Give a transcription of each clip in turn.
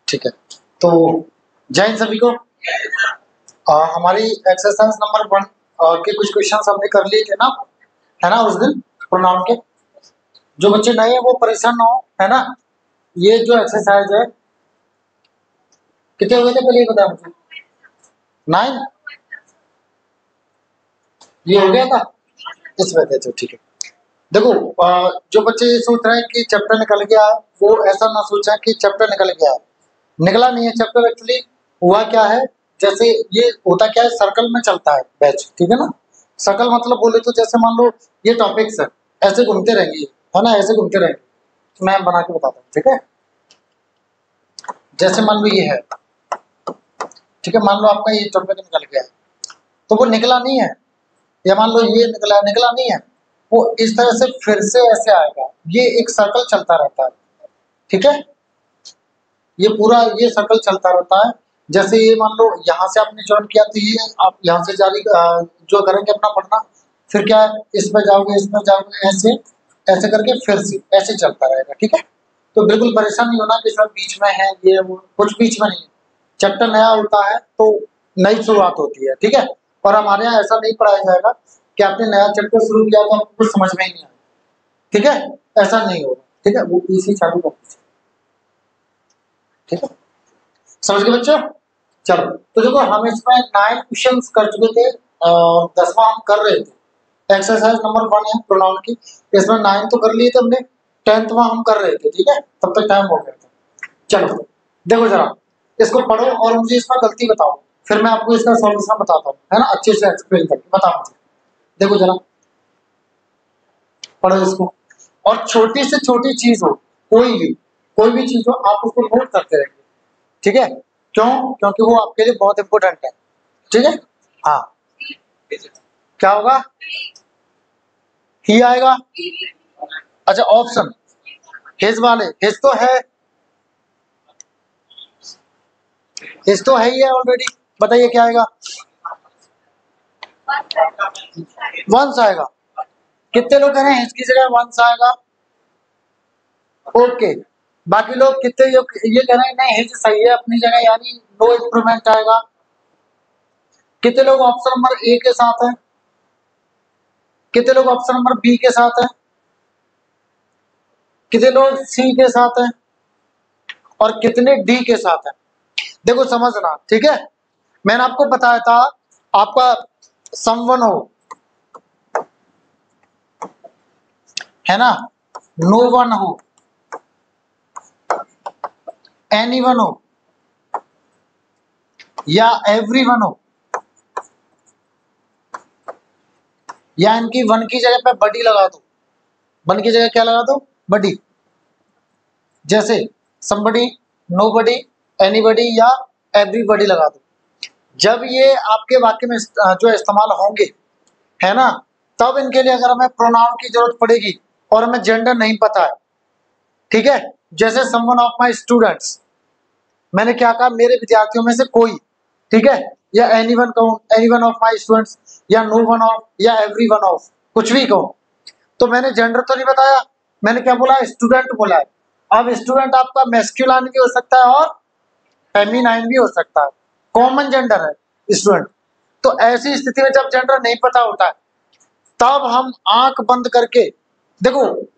ठीक है, तो जय हिंद सभी को। हमारी एक्सरसाइज नंबर 1 के कुछ क्वेश्चन हमने कर लिए थे ना, है ना, उस दिन प्रोनाउन के। जो बच्चे नए हैं वो परेशान ना हो, है ना। ये जो एक्सरसाइज है कितने हुए थे पहले ये बताया मुझे? 9 ये हो गया था इसमें थे, तो ठीक है। देखो जो बच्चे ये सोच रहे हैं कि चैप्टर निकल गया, वो ऐसा ना सोचा कि चैप्टर निकल गया है। निकला नहीं है चैप्टर। एक्चुअली हुआ क्या है, जैसे ये होता क्या है, सर्कल में चलता है बैच, ठीक है ना। सर्कल मतलब बोले तो जैसे मान लो ये टॉपिक्स है, ऐसे घूमते रहेंगे, है ना, ऐसे घूमते रहेंगे। तो मैं बना के बताता हूँ, ठीक है। जैसे मान लो ये है, ठीक है, मान लो आपका ये टॉपिक निकल गया है, तो वो निकला नहीं है, या मान लो ये निकला नहीं है, वो इस तरह से फिर से ऐसे आएगा। ये एक सर्कल चलता रहता है, ठीक है। ये पूरा ये सर्कल चलता रहता है। जैसे ये मान लो यहाँ से आपने ज्वाइन किया, तो ये आप यहाँ से जारी जो करेंगे अपना पढ़ना, फिर क्या है, इसमें जाओगे, ऐसे ऐसे करके फिर से ऐसे चलता रहेगा, ठीक है। तो बिल्कुल परेशान नहीं होना कि सर बीच में है ये वो, कुछ बीच में नहीं है। चैप्टर नया होता है तो नई शुरुआत होती है, ठीक है। और हमारे यहाँ ऐसा नहीं पढ़ाया जाएगा कि आपने नया चैप्टर शुरू किया तो आपको कुछ समझ में ही नहीं आया, ठीक है, ऐसा नहीं होगा, ठीक है। वो इसी चालू कर दीजिए, ठीक है, समझ गए बच्चों। चलो, तो देखो हम इसमें 9 क्वेश्चन कर चुके थे, 10वां हम कर रहे थे। एक्सरसाइज नंबर 1 है प्रोनाउन की, इसमें 9 तो कर लिए थे हमने, 10वां हम कर रहे थे, ठीक है। तब तक टाइम हो गया था। चलो देखो जरा, इसको पढ़ो और मुझे इसमें गलती बताओ, फिर मैं आपको इसका सॉल्यूशन बताता हूँ, है ना, अच्छे से एक्सप्लेन करके बताओ मुझे। देखो जरा पढ़ो इसको, और छोटी से छोटी चीज हो, कोई भी चीज हो, आप उसको नोट करते रहेंगे, ठीक है। क्यों? क्योंकि वो आपके लिए बहुत इंपॉर्टेंट है, ठीक है। हाँ, क्या होगा? ही आएगा। अच्छा, ऑप्शन हिज वाले, हिज तो है ही है ऑलरेडी। बताइए क्या आएगा? वंस आएगा। कितने लोग कह रहे हैं हिज की जगह वंस आएगा? ओके। बाकी लोग कितने ये कह रहे हैं नहीं हिज सही है अपनी जगह, यानी नो इंप्रूवमेंट आएगा। कितने लोग ऑप्शन नंबर ए के साथ हैं? कितने लोग ऑप्शन नंबर बी के साथ हैं? कितने लोग सी के साथ हैं? और कितने डी के साथ हैं? देखो समझना, ठीक है। मैंने आपको बताया था, आपका समवन हो, है ना, नो वन हो, एनीवन हो, या एवरीवन हो, या इनकी वन की जगह पे बडी लगा दो। वन की जगह क्या लगा दो? बडी। जैसे समबडी, नोबडी, एनीबडी या एवरीबडी लगा दो। जब ये आपके वाक्य में जो इस्तेमाल होंगे, है ना, तब इनके लिए अगर हमें प्रोनाउन की जरूरत पड़ेगी और हमें जेंडर नहीं पता है, ठीक है। जैसे समवन ऑफ माय स्टूडेंट्स, मैंने क्या कहा, मेरे विद्यार्थियों में से कोई, ठीक है, या एनीवन कहूं, एनीवन ऑफ माय स्टूडेंट्स, या नो वन ऑफ, या एवरीवन ऑफ, कुछ भी कहूं, तो मैंने जेंडर तो नहीं बताया, मैंने क्या बोला? स्टूडेंट बोला है। अब स्टूडेंट आपका मैस्कुलाइन भी हो सकता है और फेमिनाइन भी हो सकता है, कॉमन जेंडर है स्टूडेंट। तो ऐसी स्थिति में जब जेंडर नहीं पता होता है, तब हम आंख बंद करके, देखो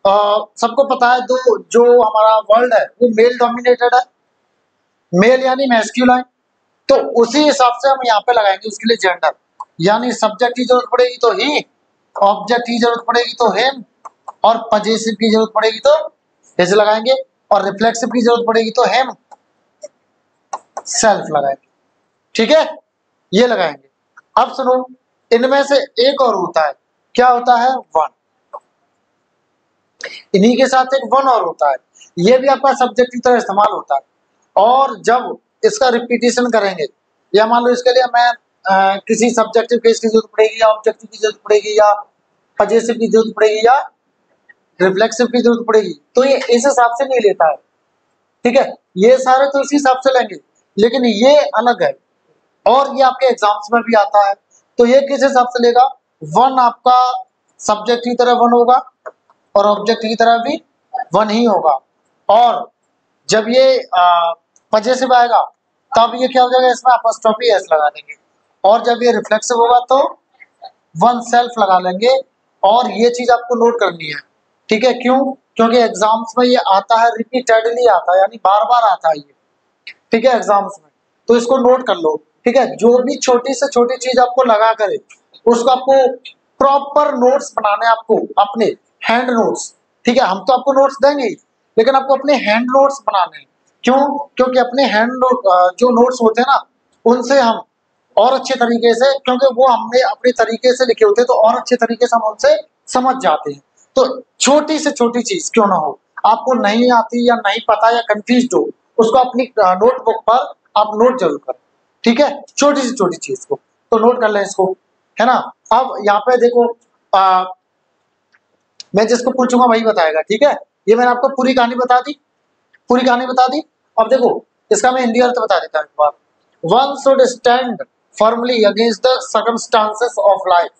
सबको पता है, दो जो हमारा वर्ल्ड है वो मेल डोमिनेटेड है, मेल यानी मैस्कुलाइन, तो उसी हिसाब से हम यहाँ पे लगाएंगे उसके लिए जेंडर। यानी सब्जेक्ट की जरूरत पड़ेगी तो ही, ऑब्जेक्ट की जरूरत पड़ेगी तो हिम, और पजेसिव की जरूरत पड़ेगी तो हिज लगाएंगे, और रिफ्लेक्सिव की जरूरत पड़ेगी तो हिम, सेल्फ लगाएंगे, ठीक है, ये लगाएंगे। अब सुनो, इनमें से एक और होता है, क्या होता है? वन। इन्हीं के साथ एक वन और होता है, ये भी आपका सब्जेक्ट की तरह इस्तेमाल होता है। और जब इसका रिपीटिशन करेंगे, या मान लो इसके लिए मैं किसी सब्जेक्टिव केस की जरूरत पड़ेगी, या ऑब्जेक्टिव की जरूरत पड़ेगी, या पजेसिव की जरूरत पड़ेगी, या रिफ्लेक्सिव की जरूरत पड़ेगी, तो ये इस हिसाब से नहीं लेता है, ठीक है। ये सारे तो इसी हिसाब से लेंगे, लेकिन ये अलग है, और ये आपके एग्जाम्स में भी आता है। तो ये किस हिसाब से लेगा? वन आपका सब्जेक्ट की तरह वन होगा, और ऑब्जेक्ट की तरह भी वन ही होगा। और जब ये पजेसिव आएगा तब ये क्या हो जाएगा, इसमें अपॉस्ट्रोफी एस लगा देंगे, और जब ये रिफ्लेक्सिव होगा तो वन सेल्फ लगा लेंगे। और ये चीज आपको नोट करनी है, ठीक है? क्यों? क्योंकि एग्जाम्स में ये आता है, रिपीटेडली आता है, यानी बार बार आता है ये, ठीक है, एग्जाम्स में। तो इसको नोट कर लो, ठीक है? जो भी छोटी से छोटी चीज आपको लगा करे उसको आपको प्रॉपर नोट्स बनाने हैं, आपको अपने हैंड नोट्स, ठीक है? हम तो आपको नोट्स देंगे ही, लेकिन आपको अपने हैंड नोट्स बनाने हैं। क्यों? क्योंकि अपने हैंड जो नोट्स होते हैं ना, उनसे हम और अच्छे तरीके से, क्योंकि वो हमने अपने तरीके से लिखे होते हैं, तो और अच्छे तरीके से हम उनसे समझ जाते हैं। तो छोटी से छोटी चीज क्यों ना हो, आपको नहीं आती या नहीं पता या कंफ्यूज हो, उसको अपनी नोटबुक पर आप नोट जरूर करें, ठीक है? छोटी से छोटी चीज को तो नोट कर लें इसको, है ना? अब यहाँ पे देखो, मैं जिसको पूछूंगा वही बताएगा, ठीक है? ये मैंने आपको पूरी कहानी बता दी, पूरी कहानी बता दी। अब देखो इसका मैं हिंदी अर्थ बता देता हूँ एक बार। One should stand firmly against the circumstances of life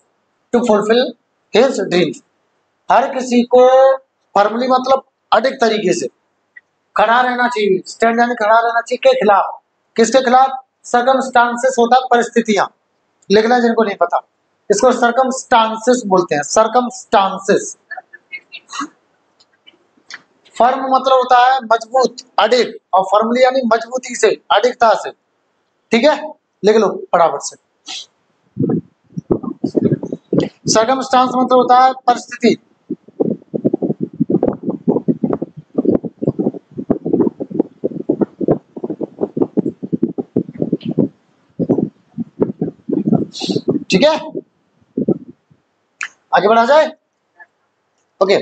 to fulfil his dreams. हर किसी को फर्मली मतलब अडिग तरीके से खड़ा रहना चाहिए। स्टैंड यानी खड़ा रहना चाहिए के खिलाफ। किसके खिलाफ? सर्कमस्टांसेस होता है परिस्थितियां, लिखना जिनको नहीं पता, इसको सर्कमस्टांसेस बोलते हैं, सर्कमस्टांसेस। फर्म मतलब होता है मजबूत, अडिग, और फर्मली यानी मजबूती से, अडिगता से, ठीक है? लिख लो फटाफट से। सर्कमस्टांस मतलब होता है परिस्थिति, ठीक है? आगे बढ़ा जाए, ओके।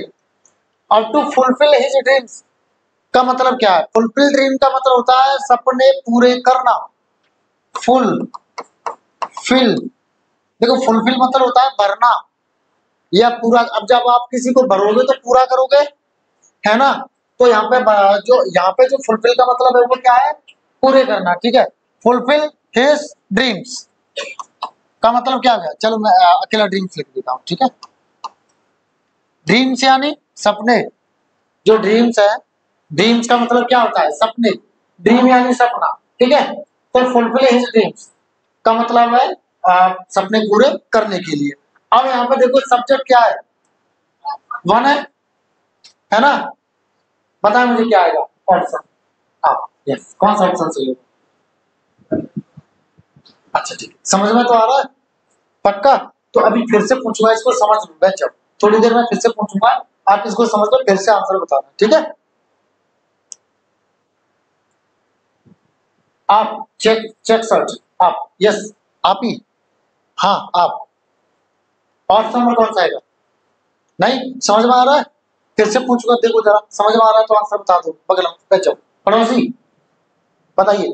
और टू फुलफिल हिज ड्रीम्स का मतलब क्या है? फुलफिल ड्रीम का मतलब होता है सपने पूरे करना। फुल फिल, देखो फुलफिल मतलब होता है भरना या पूरा। अब जब आप किसी को भरोगे तो पूरा करोगे, है ना? तो यहाँ पे जो फुलफिल का मतलब है वो क्या है? पूरे करना, ठीक है? फुलफिल हिज ड्रीम्स का मतलब क्या है? चलो मैं अकेला ड्रीम्स लिख देता हूँ, ठीक है? ड्रीम्स यानी सपने, जो ड्रीम्स है, ड्रीम्स का मतलब क्या होता है? सपने, ड्रीम यानी सपना, ठीक है? तो फुलफिल हिज ड्रीम्स का मतलब है सपने पूरे करने के लिए। अब यहाँ पे देखो सब्जेक्ट क्या है? वन है ना? बताएं मुझे क्या आएगा ऑप्शन। हाँ, यस, कौन सा ऑप्शन सही होगा? अच्छा ठीक है, समझ में तो आ रहा है पक्का? तो अभी फिर से पूछूंगा, इसको समझ लो, बैठ जाओ, थोड़ी देर में फिर से पूछूंगा, आप इसको समझ लो, फिर से आंसर बताना, ठीक है? आप चेक चेक सर्च, आप, यस, आप ही, हाँ आप। ऑप्शन नंबर कौन सा आएगा? नहीं समझ में आ रहा है? फिर से पूछूंगा, देखो जरा समझ में आ रहा है तो आंसर बता दो, बगल बैठ जाओ। पड़ोसी बताइए,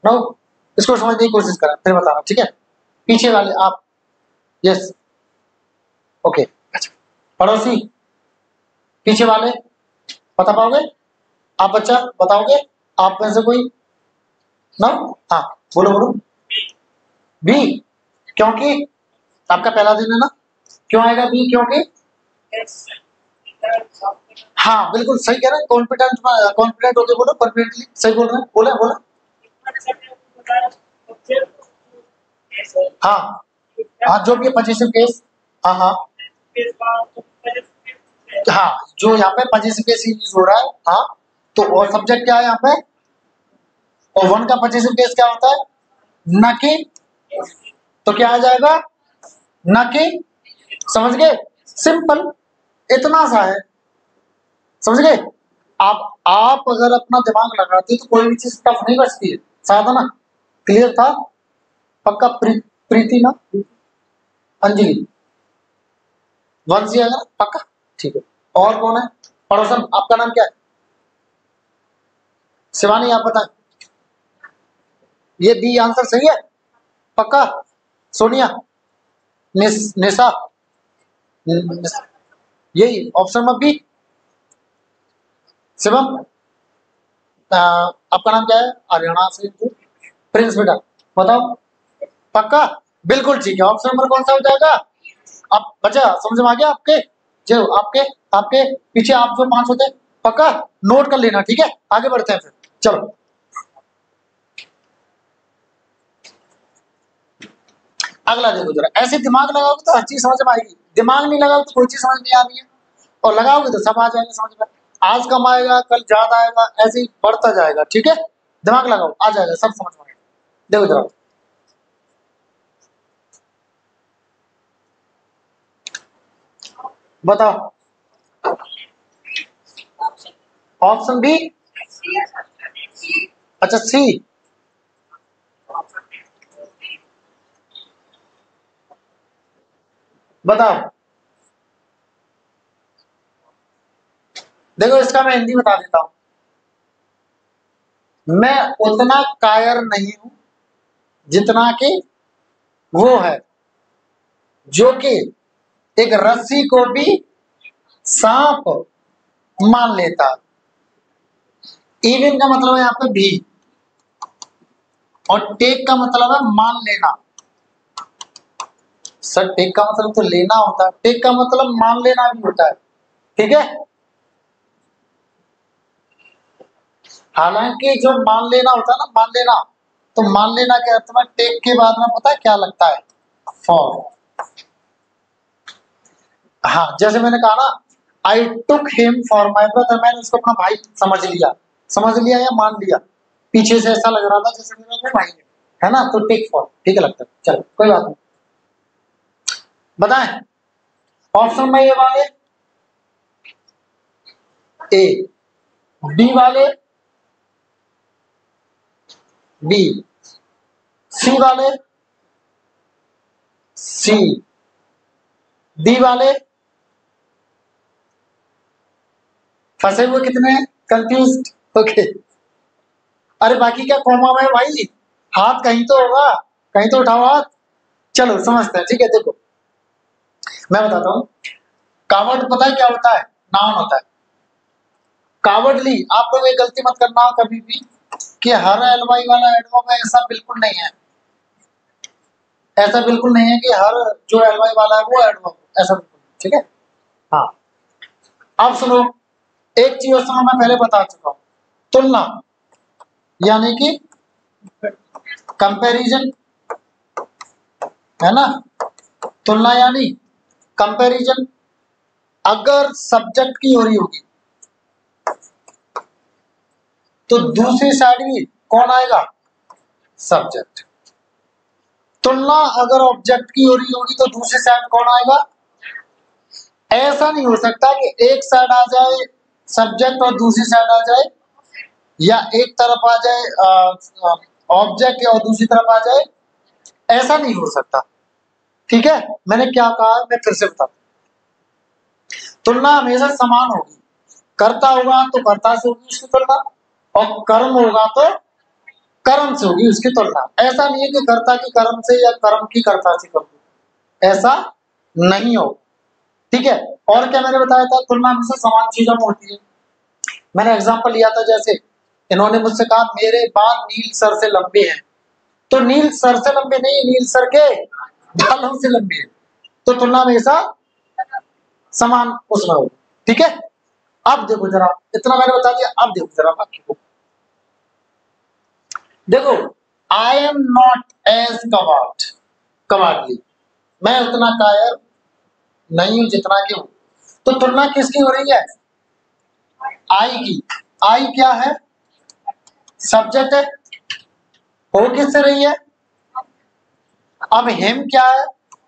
नो, इसको समझने की कोशिश करा फिर बताना, ठीक है? पीछे वाले आप, यस, ओके। अच्छा, पड़ोसी, पीछे वाले बता पाओगे? आप बच्चा बताओगे? आप में से कोई? ना, हाँ बोलो बोलो। बी, क्योंकि आपका पहला दिन है ना? क्यों आएगा बी? क्योंकि हाँ बिल्कुल सही कह रहे हैं, कॉन्फिडेंट, कॉन्फिडेंट होके बोलो, कॉन्फिडेंटली सही बोल रहे हैं, बोले बोले। हाँ हाँ, जो भी पॉजिटिव केस, हाँ हाँ हाँ, जो यहाँ पे पॉजिटिव केस यूज हो रहा है, हाँ। तो और सब्जेक्ट क्या है यहाँ पे? और वन का पॉजिटिव केस क्या होता है? न कि, तो क्या आ जाएगा? न कि, समझ गए? सिंपल, इतना सा है, समझ गए? आप अगर अपना दिमाग लगाते तो कोई भी चीज टफ नहीं बचती है, साधा ना? क्लियर था पक्का? प्रीति ना, अंजलि, वंशी अगर पक्का, ठीक है। और कौन है पड़ोसन? आपका नाम क्या है? शिवानी, आप बताएं। ये बी आंसर सही है पक्का? सोनिया, निशा, यही ऑप्शन नंबर बी। शिवम, आपका नाम क्या है? हरियाणा से प्रिंस, बेटा बताओ पक्का? बिल्कुल ठीक है, ऑप्शन नंबर कौन सा हो जाएगा? आप बच्चा समझ में आ गया आपके? जो आपके आपके पीछे आप जो 5 होते हैं, पक्का नोट कर लेना, ठीक है? आगे बढ़ते हैं फिर, चलो। अगला देखो जरा, ऐसे दिमाग लगाओगे तो हर चीज समझ में आएगी, दिमाग नहीं लगाओगे तो कोई चीज समझ नहीं आ रही है, और लगाओगे तो सब आ जाएगा समझ में। आज कम आएगा, कल ज्यादा आएगा, ऐसे ही बढ़ता जाएगा। ठीक है, दिमाग लगाओ, आ जाएगा, सब समझ में आएगा। देखो जरा, बताओ। ऑप्शन बी, अच्छा सी, बताओ। देखो इसका मैं हिंदी बता देता हूं। मैं उतना कायर नहीं हूं जितना कि वो है जो कि एक रस्सी को भी सांप मान लेता। इवन का मतलब है यहाँ पे भी, और टेक का मतलब है मान लेना। सर टेक का मतलब तो लेना होता है, टेक का मतलब मान लेना भी होता है। ठीक है, हालांकि जो मान लेना होता है ना, मान लेना, तो मान लेना के अर्थ में टेक के बाद में पता है क्या लगता है, फॉर। हाँ, जैसे मैंने कहा ना, I took him for my brother, मैंने उसको अपना भाई समझ लिया। समझ लिया या मान लिया, पीछे से ऐसा लग रहा था जैसे मेरा अपना भाई है ना, तो टेक फॉर ठीक है लगता है। चलो कोई बात नहीं, बताएं ऑप्शन में, ए वाले, ए, बी वाले, बी, सी वाले, सी, डी वाले। फंसे हुए कितने हैं, कंफ्यूज। ओके, अरे बाकी क्या कॉमा में भाई, हाथ कहीं तो होगा, कहीं तो उठाओ हाथ। चलो समझते हैं, ठीक है। देखो मैं बताता हूँ, कावर्ड पता है क्या होता है, नाउन होता है। कावर्डली, आप लोग ये गलती मत करना कभी भी कि हर एलवाई वाला एडवर्ब है, ऐसा बिल्कुल नहीं है। ऐसा बिल्कुल नहीं है कि हर जो एलवाई वाला है वो एडवर्ब, ऐसा बिल्कुल नहीं, ठीक है। हाँ, अब सुनो, एक चीज और सुनो, मैं पहले बता चुका हूँ, तुलना यानी कि कंपैरिजन, है ना, तुलना यानी कंपैरिजन। अगर सब्जेक्ट की हो रही होगी तो दूसरी साइड भी कौन आएगा, सब्जेक्ट। तुलना अगर ऑब्जेक्ट की हो रही होगी तो दूसरी साइड कौन आएगा। ऐसा नहीं हो सकता कि एक साइड आ जाए सब्जेक्ट और दूसरी साइड आ जाए, या एक तरफ आ जाए ऑब्जेक्ट और दूसरी तरफ आ जाए, ऐसा नहीं हो सकता। ठीक है, मैंने क्या कहा मैं फिर से बता, तुलना हमेशा समान होगी। कर्ता होगा तो कर्ता से होगी उसकी तुलना, और कर्म होगा तो कर्म से होगी उसकी तुलना। ऐसा नहीं है कि कर्ता की कर्म से या कर्म की कर्ता से कर दो, ऐसा नहीं हो। ठीक है, और क्या मैंने बताया था, तुलना हमेशा समान चीजों में होती है। मैंने एग्जांपल लिया था, जैसे इन्होंने मुझसे कहा मेरे बाल नील सर से लंबे हैं, तो नील सर से लंबे नहीं, नील सर के बालों से लंबे हैं, तो तुलना हमेशा समान उसमें होगी। ठीक है, अब देखो जरा, इतना मैंने बता दिया, अब देखो जरा बाकी को। देखो, I am not as coward, cowardly, मैं उतना कायर नहीं हूं जितना कि हूं। तो तुलना किसकी हो रही है, आई की। आई क्या है, सब्जेक्ट है, हो किससे रही है। अब हिम क्या है,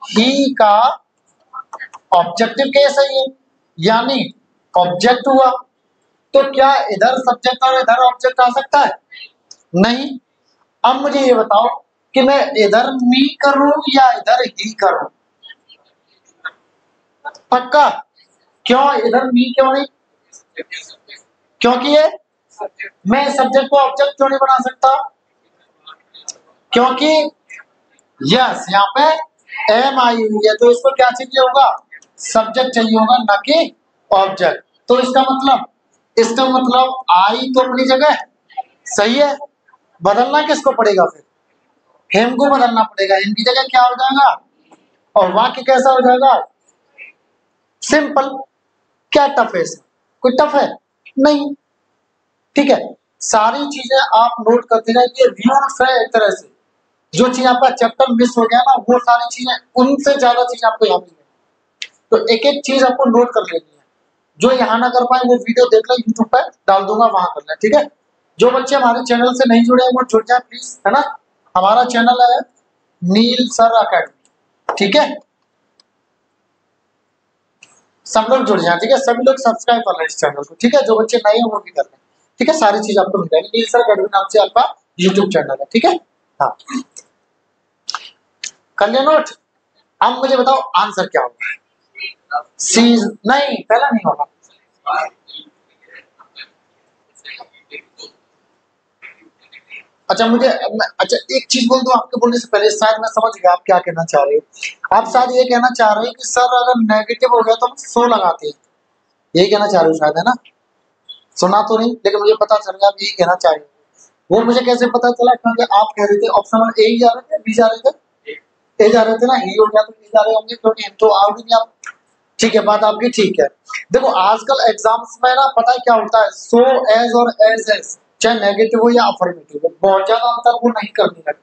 ही का ऑब्जेक्टिव केस है ये, यानी ऑब्जेक्ट हुआ। तो क्या इधर सब्जेक्ट और इधर ऑब्जेक्ट आ सकता है, नहीं। अब मुझे ये बताओ कि मैं इधर मी करूं या इधर ही करूं, पक्का। क्यों इधर मी क्यों नहीं, क्योंकि ये, मैं सब्जेक्ट को ऑब्जेक्ट क्यों नहीं बना सकता, क्योंकि यस यहाँ पे एम आई हुई है, तो इसको क्या चाहिए होगा, सब्जेक्ट चाहिए होगा, ना कि ऑब्जेक्ट। तो इसका मतलब आई तो अपनी जगह सही है, बदलना किसको पड़ेगा फिर, हेम को बदलना पड़ेगा, इनकी जगह क्या हो जाएगा, और वाक्य कैसा हो जाएगा, सिंपल। क्या टफ है इसमें, कोई टफ है नहीं। ठीक है, सारी चीजें आप नोट करते रहिए, रूल्स है एक तरह से, जो चीज आपका चैप्टर मिस हो गया ना, वो सारी चीजें, उनसे ज्यादा चीज आपको यहाँ मिलेगी। तो एक एक चीज आपको नोट कर लेनी है। जो यहाँ ना कर पाए वो वीडियो देख ले, यूट्यूब पे डाल दूंगा, वहां कर ले, ठीक है। जो बच्चे हमारे चैनल से नहीं जुड़े हैं वो जुड़ जाए प्लीज, है ना। हमारा चैनल है नील सर अकेडमी, ठीक है। सब लोग जुड़ जाए, ठीक है। सभी लोग सब्सक्राइब कर लें इस चैनल को, ठीक है। जो बच्चे नए हैं वो भी कर लें, ठीक है। सारी चीज आपको मिल जाएगी। नील सर अकेडमी नाम से आपका यूट्यूब चैनल है, ठीक है। हाँ, कर लिया नोट। अब मुझे बताओ आंसर क्या होगा। सी, नहीं पहला नहीं होगा। अच्छा मुझे अच्छा एक चीज बोल दो आपके बोलने से पहले, शायद मैं समझ गया आप क्या कहना चाह रहे हो। आप शायद ये कहना चाह रहे हैं कि सर अगर नेगेटिव हो गया तो हम 100 लगाते हैं, यही कहना चाह रहे हो शायद, है ना। सुना तो नहीं, लेकिन मुझे पता चल गया आप यही कहना चाह रहे हो। वो मुझे कैसे पता चला, क्योंकि आप कह रहे थे ऑप्शन नंबर ए ही जा रहे थे, बी जा रहे थे, ए जा रहे थे ना, ही हो गया तो ए जा रहे होंगे, क्योंकि हम तो आओगे नहीं आप। ठीक है, बात आपकी ठीक है। देखो आजकल एग्जाम्स में ना पता है क्या होता है, सो एज और एज चाहे नेगेटिव हो या अफर्मेटिव हो, बहुत ज्यादा अंतर वो नहीं करने लगे,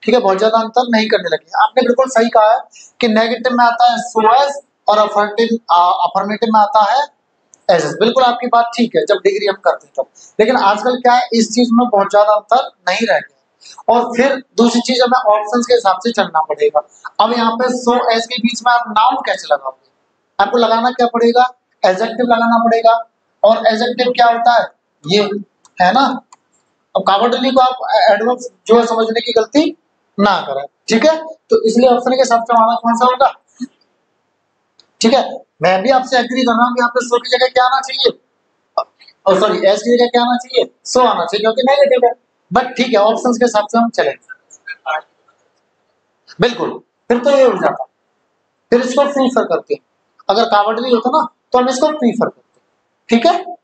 ठीक है। बहुत ज्यादा अंतर नहीं करने लगे। आपने बिल्कुल सही कहा है कि नेगेटिव में आता है सो एज और अफर्मेटिव में आता है एज। बिल्कुल आपकी बात ठीक है, जब डिग्री हम करते हैं तब। लेकिन आजकल क्या है, इस चीज में बहुत ज्यादा अंतर नहीं रह गया। और फिर दूसरी चीज हमें ऑप्शंस के हिसाब से चलना पड़ेगा। अब यहाँ पे सो एज के बीच में आप नाउन कैसे लगाओगे, आपको लगाना क्या पड़ेगा, एडजेक्टिव लगाना पड़ेगा। और एडजेक्टिव क्या होता है, ये है ना। अब कावर्डली को आप एडवर्ब जो है समझने की गलती ना करें, ठीक है। तो इसलिए ऑप्शन के हिसाब से हमारा कौन सा होगा, ठीक है। मैं भी आपसे एग्री कर रहा हूँ कि यहाँ पे सो की जगह क्या आना चाहिए, और सॉरी एस की जगह क्या आना चाहिए, सो आना चाहिए, क्योंकि नेगेटिव है। बट ठीक है, ऑप्शंस के हिसाब से हम चले, बिल्कुल। फिर तो ये हो जाता, फिर इसको प्रीफर करते हैं। अगर कावर्डली होता ना तो हम इसको प्रीफर करते, ठीक है।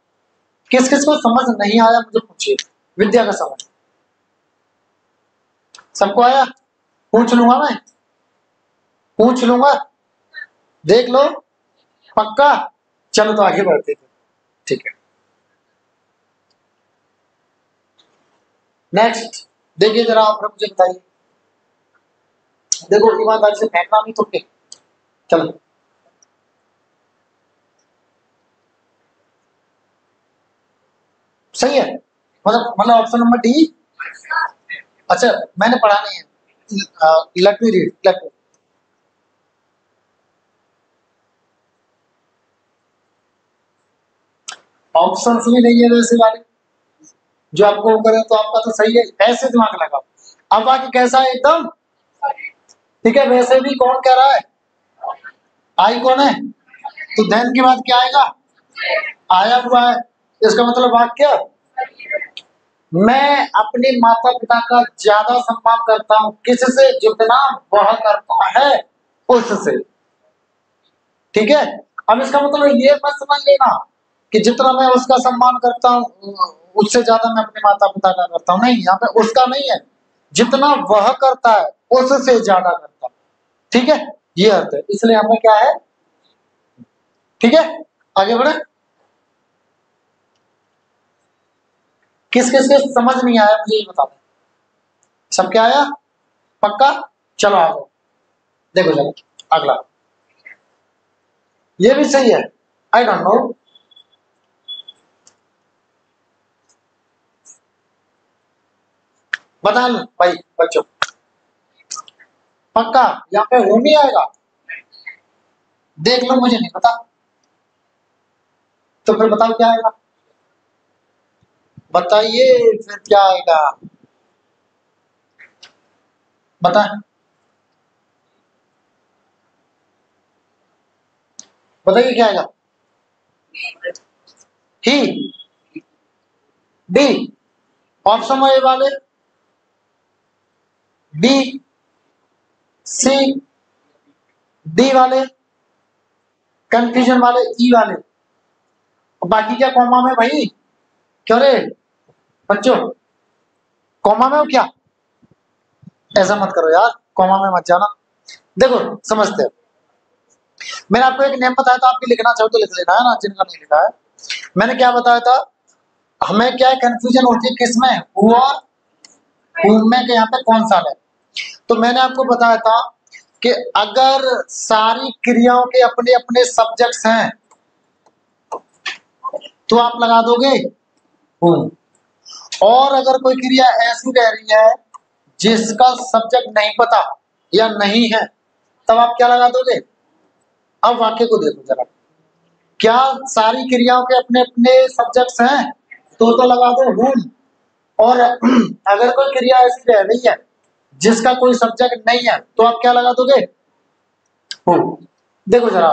किस किस को समझ नहीं आया मुझे पूछिए, विद्या का समझ सबको आया, पूछ लूंगा मैं, पूछ लूंगा, देख लो, पक्का। चलो तो आगे बढ़ते थे, ठीक है। नेक्स्ट देखिए जरा, आप मुझे बताइए। देखो ईमानदारी से फेंकना नहीं तो फिर चलो। सही है, मतलब ऑप्शन नंबर डी। अच्छा मैंने पढ़ा नहीं है, let me read, let me. Option भी नहीं है वैसे वाले जो आपको वो करे, तो आपका तो सही है, ऐसे दिमाग लगाओ। अब बाकी कैसा है एकदम, ठीक है। वैसे भी कौन कह रहा है, आई कौन है, तो देन के बाद क्या आएगा, आया हुआ है। इसका मतलब वाक्य, मैं अपने माता पिता का ज्यादा सम्मान करता हूं, किससे, जितना वह करता है उससे, ठीक है। अब इसका मतलब ये मत समझ लेना कि जितना मैं उसका सम्मान करता हूँ उससे ज्यादा मैं अपने माता पिता का करता हूँ, नहीं, यहाँ पे उसका नहीं है, जितना वह करता है उससे ज्यादा करता हूँ, ठीक है। ये अर्थ है, इसलिए यहाँ पे क्या है, ठीक है। आगे बढ़े, किस किस के समझ नहीं आया मुझे ये बता दें। सब क्या आया, पक्का। चलो आ जाओ, देखो चलो अगला, ये भी सही है, आई डोंट नो। बता लो भाई बच्चों, पक्का यहाँ पे होम ही आएगा, देख लो, मुझे नहीं पता, तो फिर बताओ क्या आएगा, बताइए फिर क्या आएगा, बता, बताइए क्या आएगा। ही, डी, ऑप्शन ए वाले, बी, सी, डी वाले, कंफ्यूजन वाले, ई वाले, और बाकी क्या कॉमा में भाई, क्यों रे बच्चों, कॉमा में हो क्या, ऐसा मत करो यार, कॉमा में मत जाना। देखो समझते हो, मैंने आपको एक नेम बताया था, आपकी लिखना चाहो तो लिख लेना, है ना, जिनका नहीं लिखा है। मैंने क्या बताया था, हमें क्या कंफ्यूजन होती है किसमें, हु और whom में यहाँ पे कौन सा है। तो मैंने आपको बताया था कि अगर सारी क्रियाओं के अपने अपने सब्जेक्ट्स हैं तो आप लगा दोगे whom, और अगर कोई क्रिया ऐसी रह रही है जिसका सब्जेक्ट नहीं पता या नहीं है तब आप क्या लगा दोगे। अब वाक्य को देखो जरा, क्या सारी क्रियाओं के अपने अपने सब्जेक्ट्स हैं तो लगा दो whom, और अगर कोई क्रिया ऐसी रह रही है जिसका कोई सब्जेक्ट नहीं है तो आप क्या लगा दोगे who। देखो जरा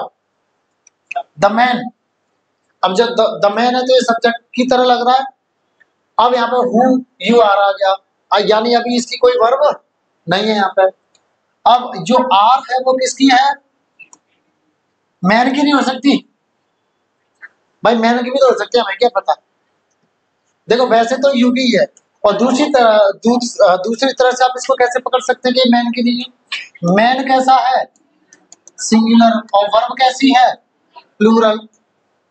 द मैन, अब जब द मैन है तो ये सब्जेक्ट की तरह लग रहा है। अब यहाँ पे हु यू आ रहा गया, यानी अभी इसकी कोई वर्ब नहीं है यहाँ पे। अब जो आर है वो किसकी है, मैन की नहीं हो सकती भाई, मैन की भी तो हो सकती है, हमें क्या पता। देखो वैसे तो यू की है, और दूसरी तरह से आप इसको कैसे पकड़ सकते हैं कि मैन की नहीं है। मैन कैसा है, सिंगुलर, और वर्ब कैसी है, प्लूरल।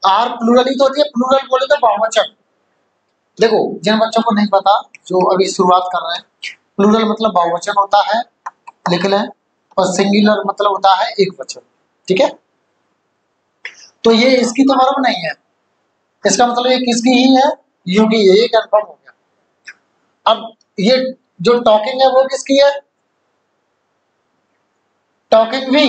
आर प्लूरल ही तो होती है, प्लूरल बोले तो बहुवचन। देखो जिन बच्चों को नहीं पता, जो अभी शुरुआत कर रहे हैं, प्लूरल मतलब बहुवचन होता है, लिख लें, और सिंगुलर मतलब होता है एक वचन, ठीक है। तो ये इसकी तो वर्ब नहीं है, इसका मतलब ये किसकी ही है, यू की है, ये कंफर्म हो गया। अब ये जो टॉकिंग है वो किसकी है, टॉकिंग भी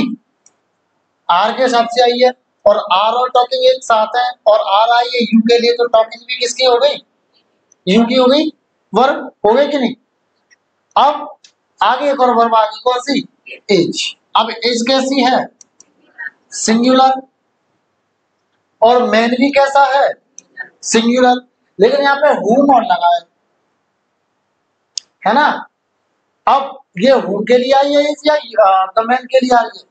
आर के साथ से आई है, और आर और टॉकिंग एक साथ है, और आर आई है यू के लिए, तो टॉकिंग भी किसकी हो गई, यू की हो गई, वर्ब हो गई कि नहीं। अब आगे एक और वर्ब आ गई, कौन सी, एज। अब एज कैसी है, सिंगुलर, और मैन भी कैसा है, सिंगुलर, लेकिन यहाँ पे हुम और लगा है ना। अब ये हुम के लिए आई है एज या द मैन के लिए आ रही है,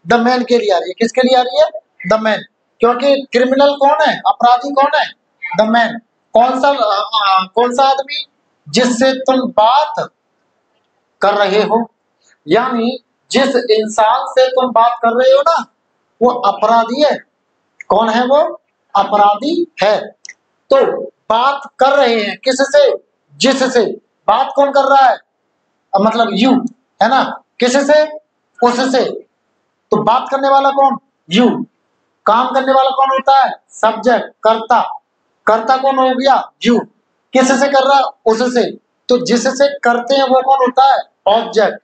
द मैन के लिए आ रही है, किसके लिए आ रही है, द मैन, क्योंकि क्रिमिनल कौन है, अपराधी कौन है, द मैन। कौन सा आदमी, जिससे तुम बात कर रहे हो, यानी जिस इंसान से तुम बात कर रहे हो ना वो अपराधी है। कौन है वो, अपराधी है। तो बात कर रहे हैं किससे, जिससे, बात कौन कर रहा है, मतलब यू, है ना, किससे, उससे। तो बात करने वाला कौन, यू, काम करने वाला कौन होता है, सब्जेक्ट, कर्ता, कर्ता कौन हो गया, यू, किससे कर रहा है, उससे। तो जिससे करते हैं वो कौन होता है, ऑब्जेक्ट।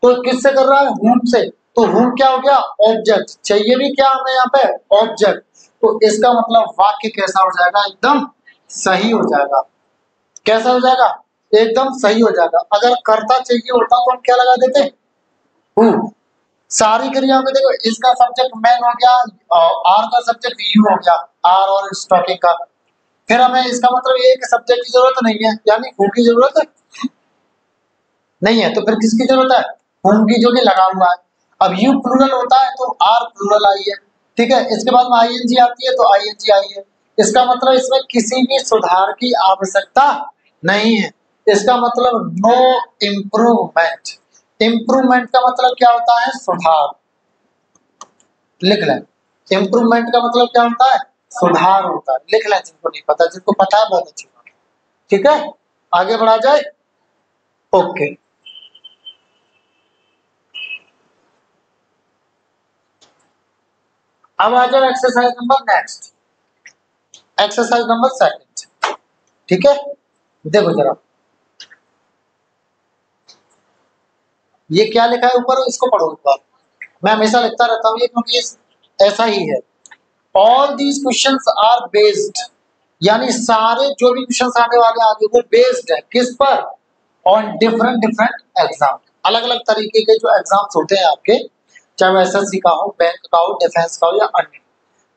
तो किससे कर रहा है, हुम से, तो हुम क्या हो गया, ऑब्जेक्ट। चाहिए भी क्या हमें यहाँ पे, ऑब्जेक्ट। तो इसका मतलब वाक्य कैसा हो जाएगा, एकदम सही हो जाएगा। कैसा हो जाएगा, एकदम सही हो जाएगा। अगर कर्ता चाहिए होता तो हम क्या लगा देते, हु। सारी क्रियाओं में देखो, इसका सब्जेक्ट मैन हो गया, आर का सब्जेक्ट यू हो गया, आर और स्टॉकिंग का। फिर हमें इसका मतलब ये है कि सब्जेक्ट की जरूरत नहीं है, यानी हु की जरूरत नहीं है, तो फिर किसकी जरूरत है, हुम की, जो कि लगा हुआ है। अब यू प्लूरल होता है तो आर प्लूरल आई है, ठीक है। इसके बाद में आईएनजी आती है तो आईएनजी आई है। इसका मतलब इसमें किसी भी सुधार की आवश्यकता नहीं है। इसका मतलब नो इम्प्रूवमेंट। इम्प्रूवमेंट का मतलब क्या होता है, सुधार, लिख लें। इम्प्रूवमेंट का मतलब क्या होता है, सुधार होता है, लिख लें। जिनको नहीं पता, जिनको पता है बहुत अच्छी बात, ठीक है। आगे बढ़ा जाए, ओके। अब आ जाओ exercise number next, exercise number second, ठीक है। देखो जरा ये क्या लिखा है ऊपर, इसको पढ़ो एक बार। मैं हमेशा लिखता रहता हूँ ये, क्योंकि ऐसा ही है। All these questions are based, यानी सारे जो भी क्वेश्चंस आने वाले आगे वो बेस्ड है किस पर, ऑन डिफरेंट डिफरेंट एग्जाम। अलग अलग तरीके के जो एग्जाम्स होते हैं आपके, चाहे वो एसएससी का हो, बैंक का हो, डिफेंस का हो, या अन्य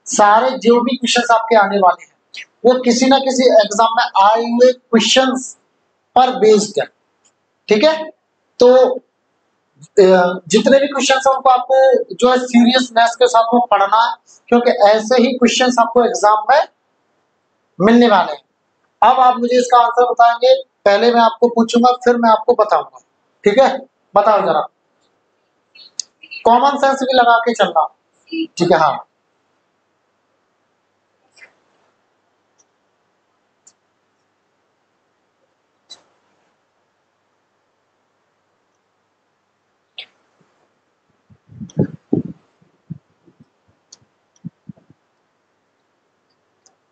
सारे जो भी क्वेश्चंस आपके आने वाले हैं वो किसी ना किसी एग्जाम में आए हुए क्वेश्चंस पर बेस्ड है, ठीक है। तो जितने भी क्वेश्चंस हैं उनको आपको जो है सीरियसनेस के साथ वो पढ़ना है, क्योंकि ऐसे ही क्वेश्चंस आपको एग्जाम में मिलने वाले हैं। अब आप मुझे इसका आंसर बताएंगे, पहले मैं आपको पूछूंगा फिर मैं आपको बताऊंगा, ठीक है। बताओ जरा, कॉमन सेंस भी लगा के चलना, ठीक है। हाँ,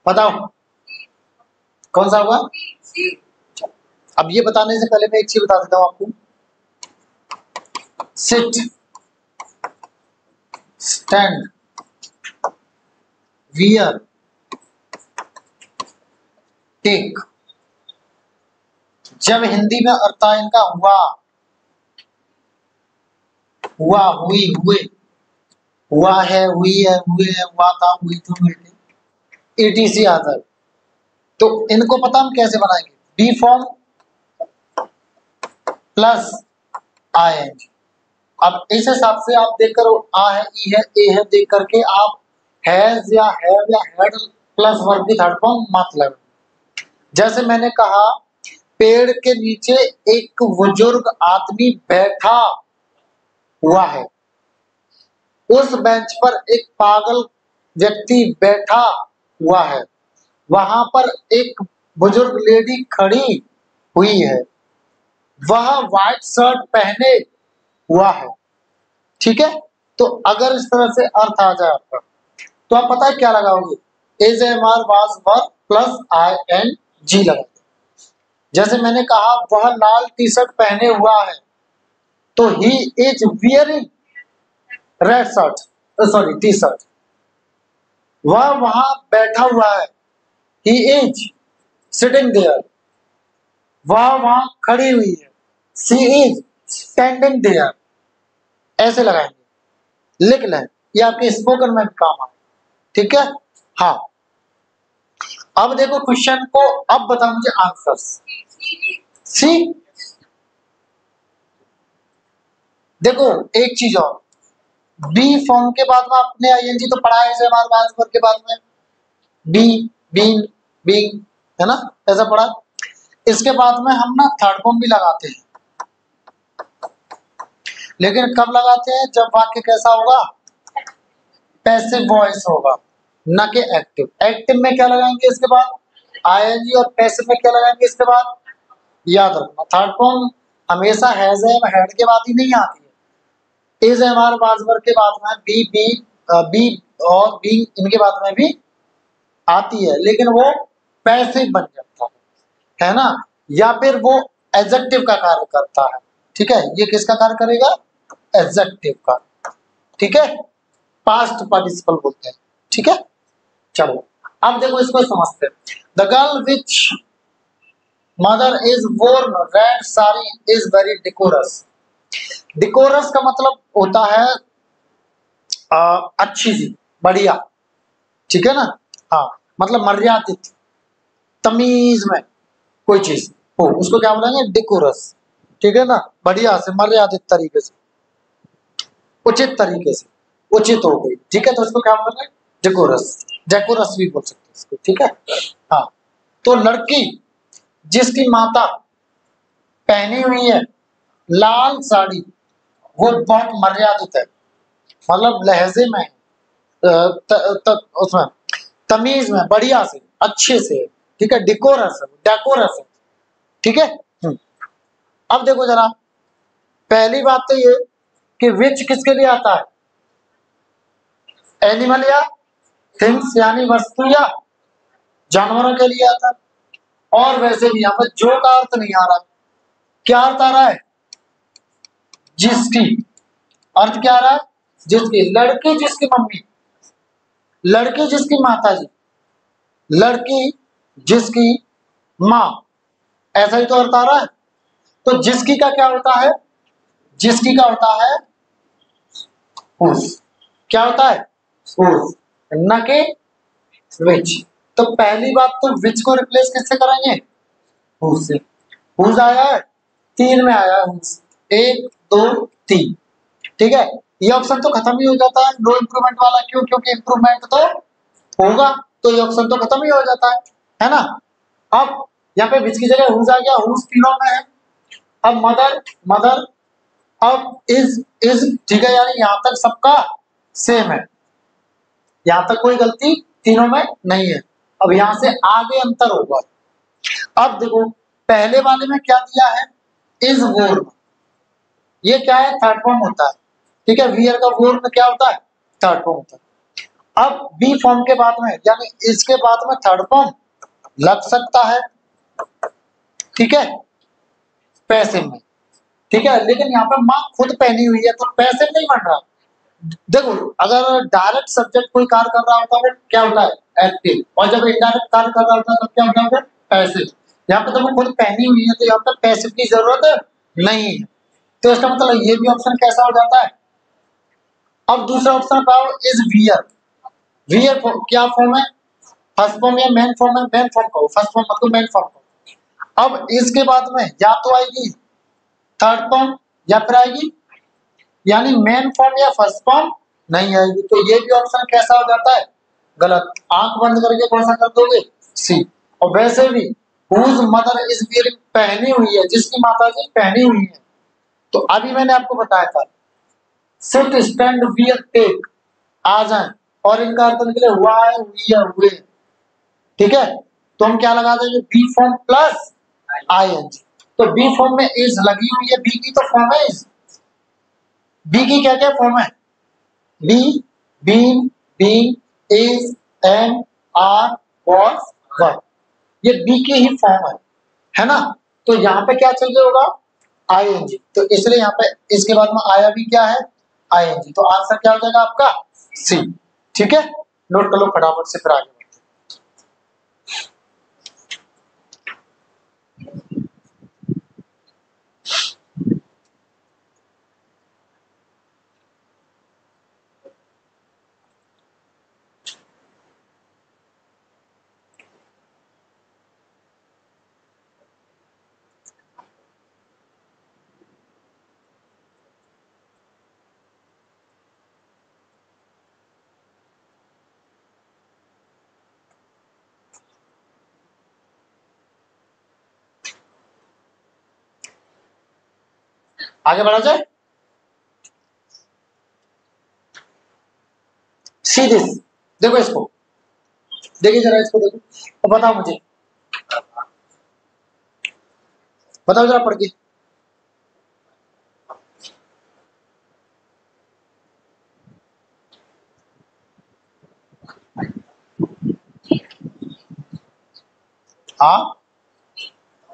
बताओ कौन सा होगा? अब ये बताने से पहले मैं एक चीज बता देता हूं आपको। सिट, स्टैंड, वियर, टेक, जब हिंदी में अर्थ है इनका हुआ, हुआ, हुई, हुए, हुआ है, हुई है, हुए है, हुआ था, हुई थी, हुए थे, एटीसी आता है। तो इनको पता हम कैसे बनाएंगे? B form plus I N G. अब इस हिसाब से आप देख कर आ है, ई है, ए है, देख करके आप हैज या हैव या हैड प्लस वर्ब की थर्ड फॉर्म मत लगा। जैसे मैंने कहा पेड़ के नीचे एक बुजुर्ग आदमी बैठा हुआ है, उस बेंच पर एक पागल व्यक्ति बैठा हुआ है, वहां पर एक बुजुर्ग लेडी खड़ी हुई है, वह व्हाइट शर्ट पहने हुआ है। ठीक है, तो अगर इस तरह से अर्थ आ जाए आपका तो आप पता है क्या लगाओगे? Is am are was verb plus I N G लगाओगे। जैसे मैंने कहा वह लाल टी शर्ट पहने हुआ है, तो he is wearing red shirt, sorry T shirt. वह वहां बैठा हुआ है, ही इज सिटिंग देयर। वह वहां खड़ी हुई है, सी इज स्टैंडिंग देयर। ऐसे लगाएंगे, लिख लें, ये आपके स्पोकन में भी काम आए। ठीक है, हाँ। अब देखो क्वेश्चन को, अब बताओ मुझे आंसर्स। सी, देखो एक चीज और, बी फॉर्म के बाद में आपने आईएनजी तो पढ़ा है, इसे हमारे पास वर्ब के बाद में बी, बीन, बीइंग, है ना, ऐसा पढ़ा। इसके बाद में हम ना थर्ड फॉर्म भी लगाते हैं, लेकिन कब लगाते हैं? जब वाक्य कैसा होगा? पैसिव वॉइस होगा, न कि एक्टिव। एक्टिव में क्या लगाएंगे इसके बाद? आईएनजी, और पैसिव में क्या लगाएंगे इसके बाद? याद रखना थर्ड फॉर्म हमेशा हैज एम हैड के बाद ही नहीं आती है, is am are was verb के बाद में बी, बी और बी इनके बाद में भी आती है, लेकिन वो पैसिव बन जाता है ना, या फिर वो एडजेक्टिव का कार्य करता है। ठीक है, ये किसका कार्य करेगा? एडजेक्टिव का। ठीक है, पास्ट पार्टिसिपल बोलते हैं। ठीक है, चलो अब देखो इसको समझते हैं। The girl which mother is worn red sari is very decorous. Decorous का मतलब होता है अच्छी सी, बढ़िया। ठीक है ना, हाँ, मतलब मर्यादित, तमीज में कोई चीज हो उसको क्या बोलेंगे? डिकोरस। ठीक है ना, बढ़िया से, मर्यादित तरीके से, उचित तरीके से, उचित हो गई। ठीक है, तो उसको क्या बोलेंगे? डेकोरस। डेकोरस भी बोल सकते हैं इसको। ठीक है, हाँ। तो लड़की जिसकी माता पहनी हुई है लाल साड़ी, वो बहुत मर्यादित है, मतलब लहजे में, उसमें तमीज में, बढ़िया से, अच्छे से। ठीक है, डिकोरस है, डेकोरस है। ठीक है, अब देखो जरा, पहली बात तो ये कि विच किसके लिए आता है? एनिमल या थिंग्स, यानी वस्तु या जानवरों के लिए आता है। और वैसे भी यहाँ पर जो का अर्थ नहीं आ रहा, क्या अर्थ आ रहा है? जिसकी। अर्थ क्या आ रहा है? जिसकी। लड़की जिसकी मम्मी, लड़की जिसकी माता जी, लड़की जिसकी माँ, ऐसा ही तो अर्थ आ रहा है। तो जिसकी का क्या होता है? जिसकी का होता है उस। क्या होता है? उस, न के विच। तो पहली बात तो विच को रिप्लेस किससे करेंगे? हुज से। हुज आया है, तीन में आया है हुज, एक, दो, तीन। ठीक है, ये ऑप्शन तो खत्म ही हो जाता है, नो इंप्रूवमेंट वाला। क्यों? क्योंकि इंप्रूवमेंट तो होगा, तो ये ऑप्शन तो खत्म ही हो जाता है ना। अब यहाँ पे विच की जगह हुज आ गया, हुज तीनों में है। अब मदर, मदर, अब इज, ठीक है, यानी यहां तक सबका सेम है, यहां तक कोई गलती तीनों में नहीं है। अब यहां से आगे अंतर होगा। अब देखो पहले वाले में क्या दिया है? इज वोर्न, ये क्या है? थर्ड फॉर्म होता है। ठीक है, वियर का वोर्न क्या होता है? थर्ड फॉर्म होता है। अब बी फॉर्म के बाद में यानी इसके बाद में थर्ड फॉर्म लग सकता है, ठीक है, पैसिव में, ठीक है, लेकिन यहाँ पे माँ खुद पहनी हुई है तो पैसिव नहीं बन रहा। देखो अगर डायरेक्ट सब्जेक्ट कोई कार्य कर रहा होता है क्या होता है एक्टिव, और जब इनडायरेक्ट कार्य कर रहा होता है तब क्या होता है पैसिव। यहाँ पे तो वो खुद पहनी हुई है तो यहाँ पे पैसिव की जरूरत नहीं है, तो इसका मतलब ये भी ऑप्शन कैसा हो जाता है। अब दूसरा ऑप्शन पाओ इज वियर। वियर क्या फॉर्म है, फर्स्ट फॉर्म या मेन फॉर्म है, मेन फॉर्म का फर्स्ट फॉर्म मतलब मेन फॉर्म का। अब इसके बाद में या तो आएगी थर्ड फॉर्म या फिर आएगी यानी मेन फॉर्म या फर्स्ट फॉर्म नहीं आएगी, तो ये भी ऑप्शन कैसा हो जाता है गलत। आंख बंद करके कौन सा कर दोगे सी। और वैसे भी whose mother is wearing पहनी हुई है, जिसकी माता जी पहनी हुई है, तो अभी मैंने आपको बताया था सिट स्टैंड वियर टेक आ जाए और इनका अर्थ निकले हुआ है हुई है हुए, ठीक है, तो हम क्या लगा देंगे बी फॉर्म प्लस आईएनजी। तो बी फॉर्म में इज लगी हुई है, बी की तो फॉर्म है इज, बी की क्या क्या फॉर्म है be, been, being, is, am, are, was, were, ये बी की ही फॉर्म है ना। तो यहाँ पे क्या चाहिए होगा आईएनजी, तो इसलिए यहाँ पे इसके बाद में आया भी क्या है आईएनजी, तो आंसर क्या हो जाएगा आपका सी, ठीक है, नोट कर लो फटाफट से फिर आगे। आगे बढ़ा जाए, सी दिस, देखो इसको, देखिए जरा इसको देखो और बताओ मुझे, बताओ जरा पढ़ के। हाँ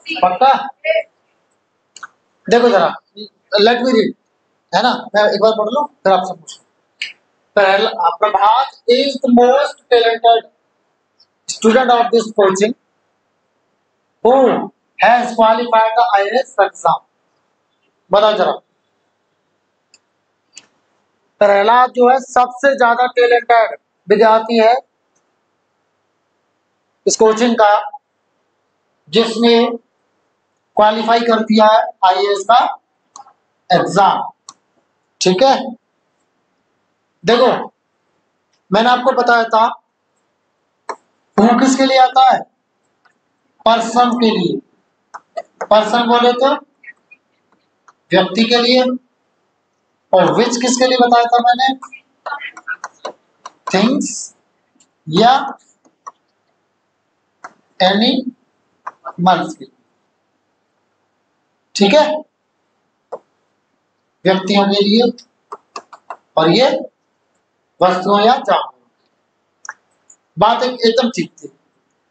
पक्का, देखो जरा लेट मी रीड, है ना, मैं एक बार पढ़ लूं फिर आपसे पूछूं। पहला Prabhat is the most talented student of this coaching who has qualified the IAS exam. बताओ जरा, प्रहलाद जो है सबसे ज्यादा टैलेंटेड विद्यार्थी है इस कोचिंग का जिसने क्वालिफाई कर दिया है आईएएस का एग्जाम, ठीक है। देखो मैंने आपको बताया था हु किसके लिए आता है पर्सन के लिए, पर्सन बोले तो व्यक्ति के लिए, और विच किसके लिए बताया था मैंने थिंग्स या एनिमल्स के, ठीक है, व्यक्तियों के लिए और ये वस्तुओं या जानवर। बात एकदम ठीक थी,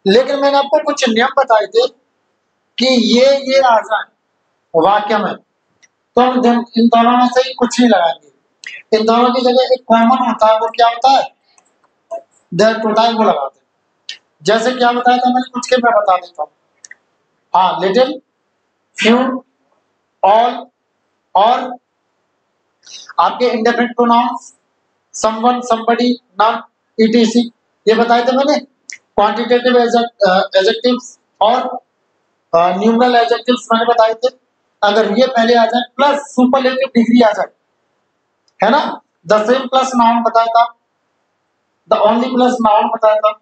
लेकिन मैंने आपको कुछ नियम बताए थे कि ये आ जाए वाक्य में तो हम इन दोनों में से ही कुछ नहीं लगाएंगे, इन दोनों की जगह एक कॉमन होता है, वो क्या होता है देयर टू टाइम वो लगाते हैं। जैसे क्या बताया था मैंने कुछ के मैं बता देता हूँ, हाँ लिटिल, फ्यू, ऑल, और आपके indefinite pronouns someone, somebody, none, etc, ये बताए थे मैंने। क्वांटिटेटिव एडजेक्टिव्स और न्यूमरल एडजेक्टिव्स मैंने बताए थे, अगर ये पहले आ जाए प्लस सुपरलेटिव डिग्री आ जाए, है ना, द सेम प्लस नाउन बताया था, द ओनली प्लस नाउन बताया था,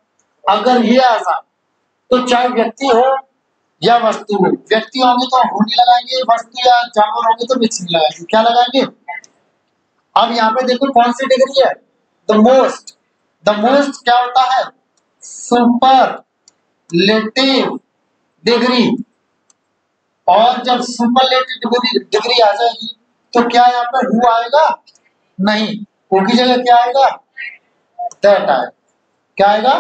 अगर ये आ जाए तो चाहे व्यक्ति हो या वस्तु हो, व्यक्ति होंगे तो हो नहीं लगाएंगे, वस्तु या जानवर होंगे तो बिच नहीं लगाएंगे, क्या लगाएंगे। अब यहाँ पे देखो कौन सी डिग्री है द मोस्ट, द मोस्ट क्या होता है सुपरलेटिव डिग्री, और जब सुपरलेटिव डिग्री आ जाएगी तो क्या यहाँ पर हु आएगा नहीं, हु की जगह क्या आएगा दैट आएगा। क्या आएगा?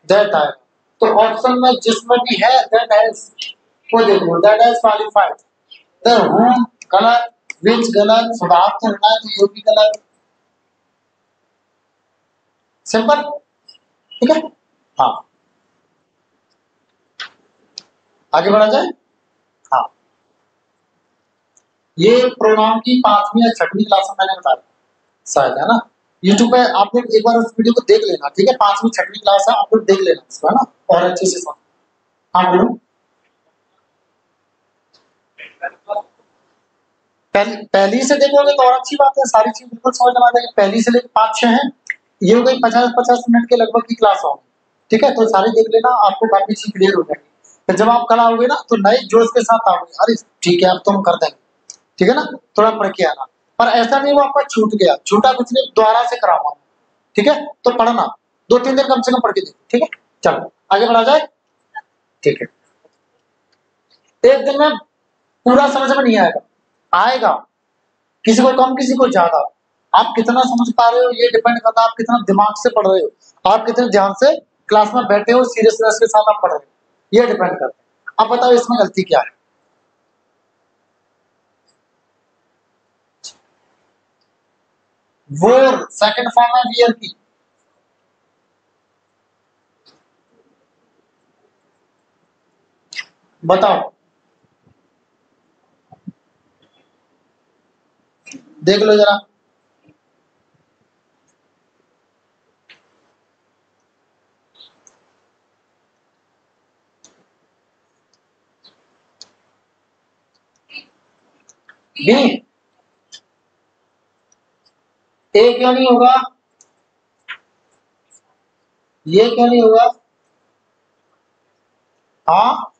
दैट आएगा। तो ऑप्शन में जिसमें भी है दैट हैज, वो देखो that has qualified. The whom गलत, विच गलत, सुधार तो होना है तो ये भी गलत। सिंपल, ठीक है। हाँ, आगे बढ़ा जाए। हाँ, ये प्रोनाउन की 5वीं या 6वीं क्लास में मैंने बताया शायद, है ना। यूट्यूब पे आप लोग एक बार उस वीडियो को देख लेना, ठीक है। 5वीं 6वीं क्लास है, आप लोग देख लेना इसको, है ना, और अच्छे से सुन। हाँ बोलो। पहली से देखोगे तो और अच्छी बात है, सारी चीज बिल्कुल समझ में आ जाएगी। पहली से लेकर 5-6 है, ये हो गई 50-50 मिनट के लगभग की क्लास होगी, ठीक है। तो सारी देख लेना, आपको काफी चीज क्लियर हो जाएगी। फिर जब आप कल आओगे ना तो नए जोश के साथ आओगे, अरे ठीक है अब तो हम कर देंगे, ठीक है ना। थोड़ा पढ़ के आना, पर ऐसा नहीं वो आपका छूट गया, छूटा कुछ नहीं, दोबारा से कराऊंगा, ठीक है। तो पढ़ना 2-3 दिन कम से कम पढ़ के देखो, ठीक है। चलो आगे बढ़ा जाए, ठीक है। एक दिन में पूरा समझ में नहीं आएगा, आएगा किसी को कम किसी को ज्यादा। आप कितना समझ पा रहे हो ये डिपेंड करता है आप कितना दिमाग से पढ़ रहे हो, आप कितने ध्यान से क्लास में बैठे हो, सीरियसनेस के साथ आप पढ़ रहे हो, ये डिपेंड करता है। आप बताओ इसमें गलती क्या है? वोर सेकंड फॉर्म है वियर की, बताओ, देख लो जरा। बी, ए क्यों नहीं होगा? ये क्यों नहीं होगा? हाँ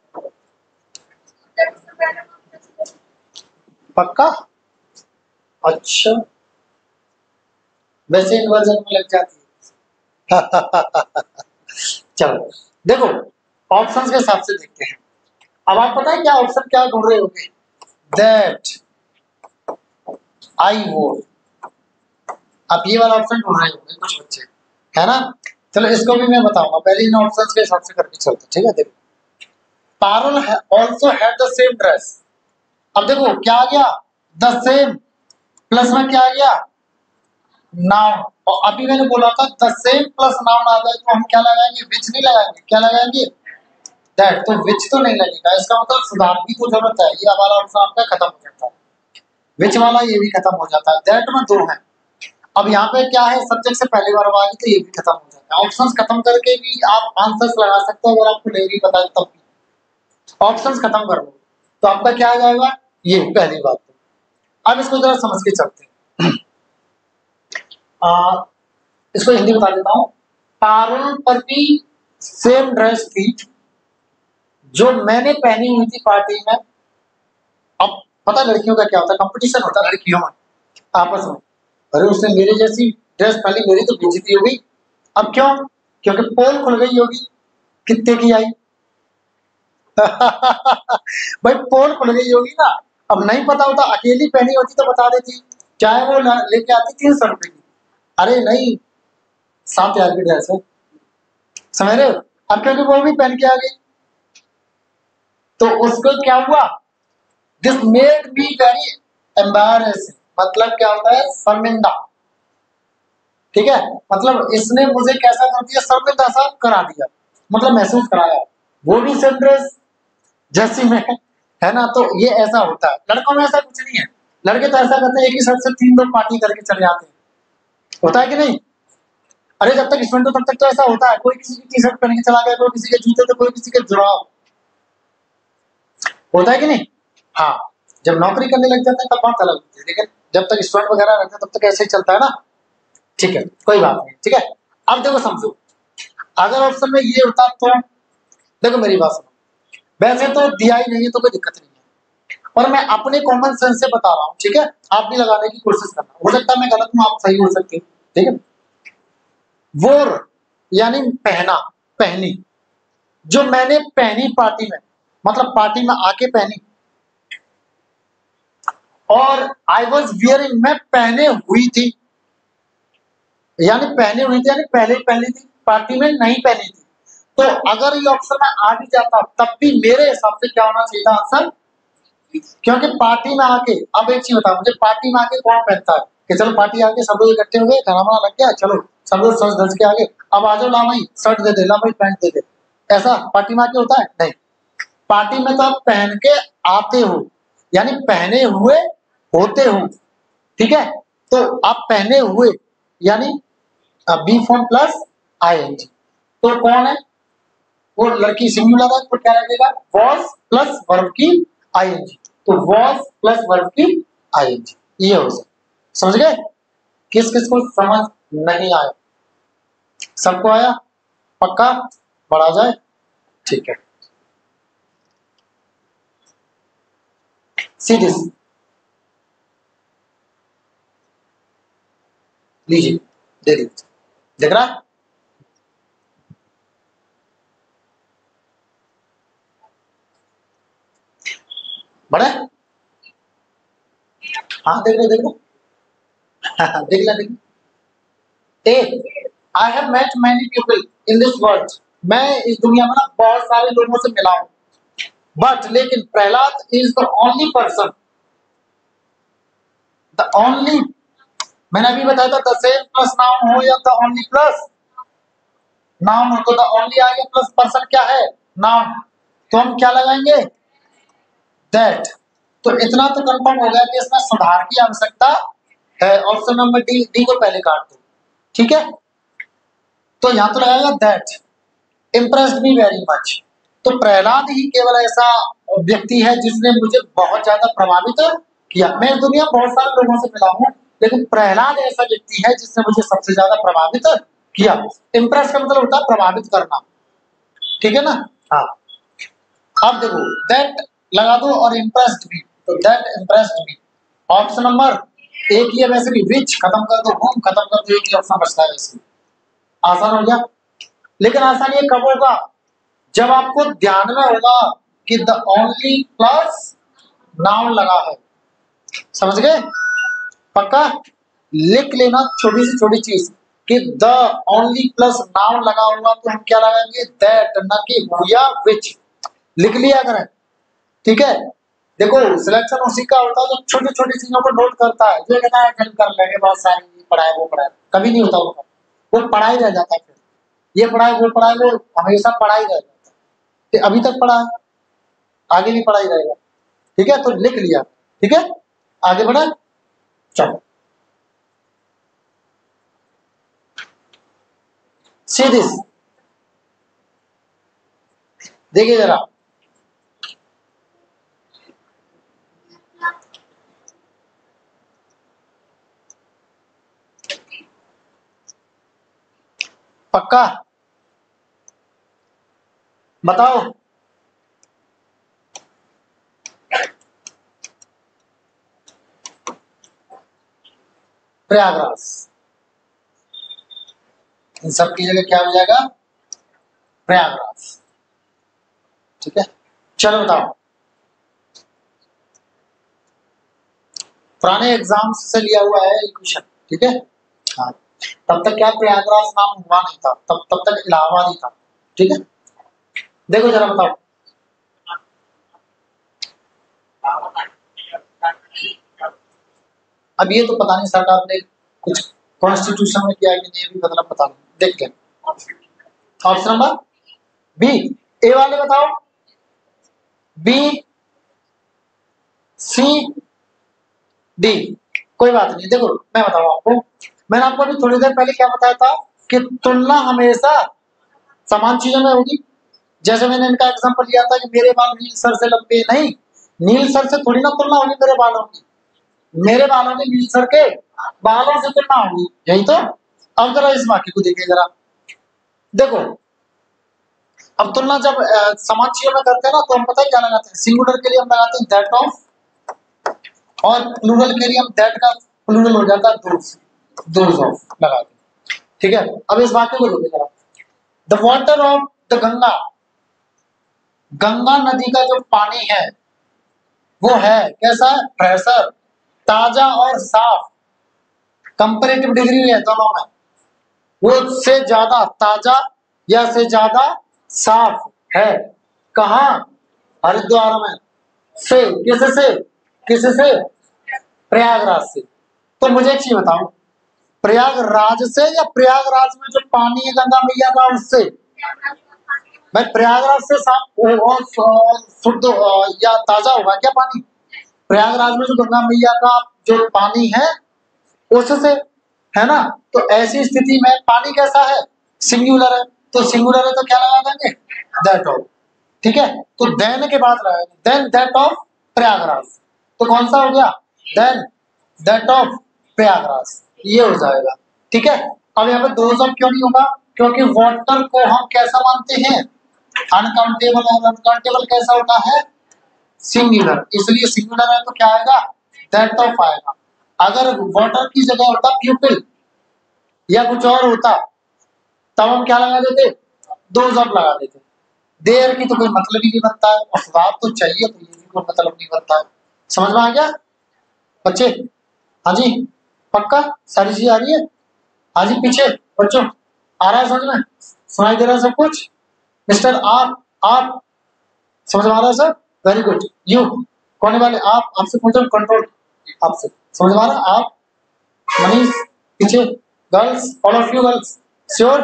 पक्का? अच्छा, वैसे इन्वर्जन में लग जाती है। चलो देखो, ऑप्शंस के हिसाब से देखते हैं। अब आप पता है क्या ऑप्शन क्या ढूंढ रहे होंगे? दैट आई वोट, आप ये वाला ऑप्शन ढूंढ रहे होंगे कुछ बच्चे, है ना। चलो इसको भी मैं बताऊंगा, पहले इन ऑप्शंस के हिसाब से करके चलते, ठीक है। देखो, Parul also had the same dress. अब देखो क्या आ गया, द सेम, प्लस में क्या आ गया, नाउन। और अभी मैंने बोला था द सेम प्लस नाउन आ जाए तो हम क्या लगाएंगे, विच नहीं लगाएंगे, क्या लगाएंगे, दैट। तो विच तो नहीं लगेगा, इसका मतलब सुधार की तो जरूरत है, ये वाला ऑप्शन आपका खत्म हो जाता है, विच वाला ये भी खत्म हो जाता है, दैट में 2 है। अब यहाँ पे क्या है, सब्जेक्ट से पहले बार आ गई तो ये भी खत्म हो जाता है। ऑप्शंस खत्म करके भी आप आंसर्स लगा सकते हो, अगर आपको नहीं भी पता है तब भी ऑप्शंस खत्म कर लो तो आपका क्या आ जाएगा, ये पहली बात। तो अब इसको जरा समझ के चलते हैं। इसको हिंदी बता देता हूँ। पारुल पर भी सेम ड्रेस थी जो मैंने पहनी हुई थी पार्टी में। अब पता लड़कियों का क्या होता है, कंपटीशन होता है लड़कियों में आपस में, अरे उसने मेरे जैसी ड्रेस पहनी, मेरी तो बेइज्जती हो गई। अब क्यों? क्योंकि पोल खुल गई होगी, कितने की आई। भाई पोल खुल गई होगी ना। अब नहीं पता होता, अकेली पहनी होती तो बता देती, चाहे वो लेके आती 300 रुपए की, अरे नहीं 7 हजार की ड्रेस है, समझ रहे हो। अब क्योंकि वो भी पहन के आ गई तो उसको क्या हुआ, this made me very embarrassing, मतलब क्या होता है, शर्मिंदा, ठीक है। मतलब इसने मुझे कैसा कर दिया, शर्मिंदा सा करा दिया, मतलब महसूस कराया। वो भी सेम ड्रेस जैसी में, है ना। तो ये ऐसा होता है, लड़कों में ऐसा कुछ नहीं है। लड़के तो ऐसा करते हैं एक ही शर्ट से 3 लोग पार्टी करके चले जाते हैं, होता है कि नहीं। अरे जब तक स्टूडेंट हो तब तक तो ऐसा होता है, कोई किसी की टी शर्ट पहन के चला गया, कोई किसी के जूते तो कोई किसी के जुराब, होता है कि नहीं। हाँ, जब नौकरी करने लग जाते हैं तब बात अलग होती है, लेकिन जब तक स्टूडेंट वगैरह रहते हैं तब तक ऐसे ही चलता है ना, ठीक है, कोई बात नहीं, ठीक है। अब देखो समझो, अगर ऑप्शन में ये होता तो, देखो मेरी बात सुनो, वैसे तो दिया ही नहीं है तो कोई दिक्कत नहीं है, और मैं अपने कॉमन सेंस से बता रहा हूँ, ठीक है। आप भी लगाने की कोशिश करना, हो सकता है मैं गलत हूँ, आप सही हो सकते हो, ठीक है। वोर यानी पहना, पहनी, जो मैंने पहनी पार्टी में, मतलब पार्टी में आके पहनी, और आई वॉज वियरिंग, मैं पहने हुई थी, यानी पहने हुई थी, यानी पहले ही पहनी थी, पार्टी में नहीं पहनी थी। तो अगर ये ऑप्शन में आ भी जाता तब भी मेरे हिसाब से क्या होना चाहिए था आंसर, क्योंकि पार्टी में आके, अब एक चीज बताओ मुझे, पार्टी में आके कौन पहनता है कि चलो पार्टी आके सब लोग इकट्ठे हो गए, खाना वाना लग गया, चलो सब लोग सज धज के आगे, अब आ जाओ, ला भाई शर्ट दे दे, ला भाई पैंट दे दे, ऐसा पार्टी में आके होता है? नहीं, पार्टी में तो आप पहन के आते हो, यानी पहने हुए होते हो, ठीक है। तो आप पहने हुए यानी बी फॉर्म प्लस आईएनजी, तो कौन है वो लड़की, सिंगुलर है, तो क्या लगेगा, वॉज प्लस वर्ब की आईएनजी, तो वॉज प्लस वर्ब की आईएनजी, ये हो सकता। समझ गए? किस किस को समझ नहीं आया? सबको आया? पक्का? बढ़ा जाए? ठीक है, सी दिस, लीजिए, दे दीजिए, देख रहा है? बड़े, हाँ देख लो देख लो, देख ला देख। ए, I have met many people in this world, मैं इस दुनिया में ना बहुत सारे लोगों से मिला हूं, बट लेकिन Prahlad is the only person, the only, मैंने अभी बताया था द सेम प्लस नाउन हो या द ओनली प्लस नाउन हो, तो द ओनली आ गया, प्लस पर्सन क्या है, नाउन, तो हम क्या लगाएंगे, दैट। तो इतना तो कंफर्म हो गया कि इसमें सुधार की आवश्यकता है, ऑप्शन नंबर डी, डी को पहले काट दो, ठीक है। तो यहां तो लगाएगा that impressed me very much, तो प्रहलाद ही केवल ऐसा व्यक्ति है जिसने मुझे बहुत ज्यादा प्रभावित किया। मैं इस दुनिया में बहुत सारे लोगों से मिला हूं, लेकिन प्रहलाद ऐसा व्यक्ति है जिसने मुझे सबसे ज्यादा प्रभावित किया। इम्प्रेस का मतलब होता है प्रभावित करना, ठीक है ना? हाँ, अब देखो दैट लगा दो और इम्प्रेस्ड भी, तो दैट इम्प्रेस्ड भी, ऑप्शन नंबर एक ही है वैसे भी, विच खत्म कर दो, होम खत्म कर दो, एक ही ऑप्शन बचता है वैसे, आसान हो गया। लेकिन आसान ये कब होगा, जब आपको ध्यान में होगा कि द ओनली प्लस नाउन लगा है, समझ गए? पक्का लिख लेना छोटी से छोटी चीज कि द ओनली प्लस नाउन लगा होगा तो हम क्या लगाएंगे, दैट, न कि हु या विच, लिख लिया करें, ठीक है। देखो सिलेक्शन उसी का होता है जो छोटी छोटी चीजों को नोट करता है, जो कहता है फिल्म कर लेंगे बहुत सारी, पढ़ाए वो पढ़ाए, कभी नहीं होता वो पढ़ाई रह जाता है, फिर ये पढ़ाए वो पढ़ाए, वो हमेशा पढ़ाई रह जाता है, कि अभी तक पढ़ा है, आगे भी पढ़ाई रहेगा, ठीक है। तो लिख लिया, ठीक है, आगे बढ़ा, चलो सी दिस, देखिए जरा, पक्का बताओ, प्रयागराज, इन सब की जगह क्या हो जाएगा, प्रयागराज, ठीक है। चलो बताओ, पुराने एग्जाम से लिया हुआ है ये क्वेश्चन, ठीक है। हाँ, तब तक क्या प्रयागराज नाम हुआ नहीं था, तब तक इलाहाबाद ही था, ठीक है। देखो जरा बताओ, अब ये तो पता नहीं सरकार ने कुछ कॉन्स्टिट्यूशन में किया कि नहीं, अभी मतलब पता नहीं, देखते हैं। ऑप्शन नंबर बी, ए वाले बताओ, बी, सी, डी, कोई बात नहीं। देखो मैं बताऊं आपको, मैंने आपको अभी थोड़ी देर पहले क्या बताया था कि तुलना हमेशा समान चीजों में होगी। जैसे मैंने इनका एग्जांपल लिया था कि मेरे बाल नील सर से लंबे, नहीं, नील सर से थोड़ी ना तुलना होगी मेरे बालों की, मेरे बालों की नील सर के बालों से तुलना होगी, यही तो। अब जरा इस वाक्य को देखिए जरा, देखो अब तुलना जब समान चीजों में करते हैं ना, तो हम पता है क्या लगाते हैं, सिंगुलर के लिए हम लगाते हैं दैट ऑफ, और प्लूरल के लिए हम दैट का प्लूरल हो जाता है दोज, दोज ऑफ लगाते हैं, ठीक है। अब इस वाक्य को देखिए जरा, the water of the Ganga, Ganga नदी का जो पानी है वो है कैसा, फ्रेशर, ताजा और साफ, कंपैरेटिव डिग्री है दोनों में, वो से ज्यादा ताजा या से ज्यादा साफ है। कहाँ? हरिद्वार में। से किससे? प्रयागराज से। तो मुझे एक चीज बताओ, प्रयागराज से या प्रयागराज में जो पानी है गंगा मैया का उससे? भाई प्रयागराज से साफ और शुद्ध या ताजा होगा क्या पानी? प्रयागराज में जो गंगा मैया का जो पानी है उससे, है ना? तो ऐसी स्थिति में पानी कैसा है? सिंगुलर है। तो सिंगुलर है तो क्या लगा देंगे? That of. ठीक है, तो देन के बाद लगाएंगे देन दैट ऑफ प्रयागराज। तो कौन सा हो गया? देन दैट ऑफ प्रयागराज, ये हो जाएगा। ठीक है, अब यहाँ पे दोज ऑफ क्यों नहीं होगा? क्योंकि वाटर को हम कैसा मानते हैं? अनकाउंटेबल। और अनकाउंटेबल कैसा होता है? सिंगुलर। इसलिए सिंगुलर है तो क्या आएगा? दैट ऑफ आएगा। अगर वाटर की जगह होता प्यूपिल या कुछ और होता तब हम क्या लगा देते? दोज ऑफ लगा देते। देर की तो कोई मतलब ही नहीं बनता है, और स्वाद तो चाहिए तो ये भी कोई मतलब नहीं बनता है। समझ में आ गया बच्चे? हाँ जी, पक्का सारी चीज आ रही है? हाँ जी, पीछे बच्चों आ रहा है समझ में? सुनाई दे रहा है सब कुछ? मिस्टर आप समझ में आ रहा है सर? Very good. यू कौन वाले? आप, आपसे पूछो कंट्रोल। आपसे समझ में आ रहा है? आप मनीष पीछे, girls all of you girls sure?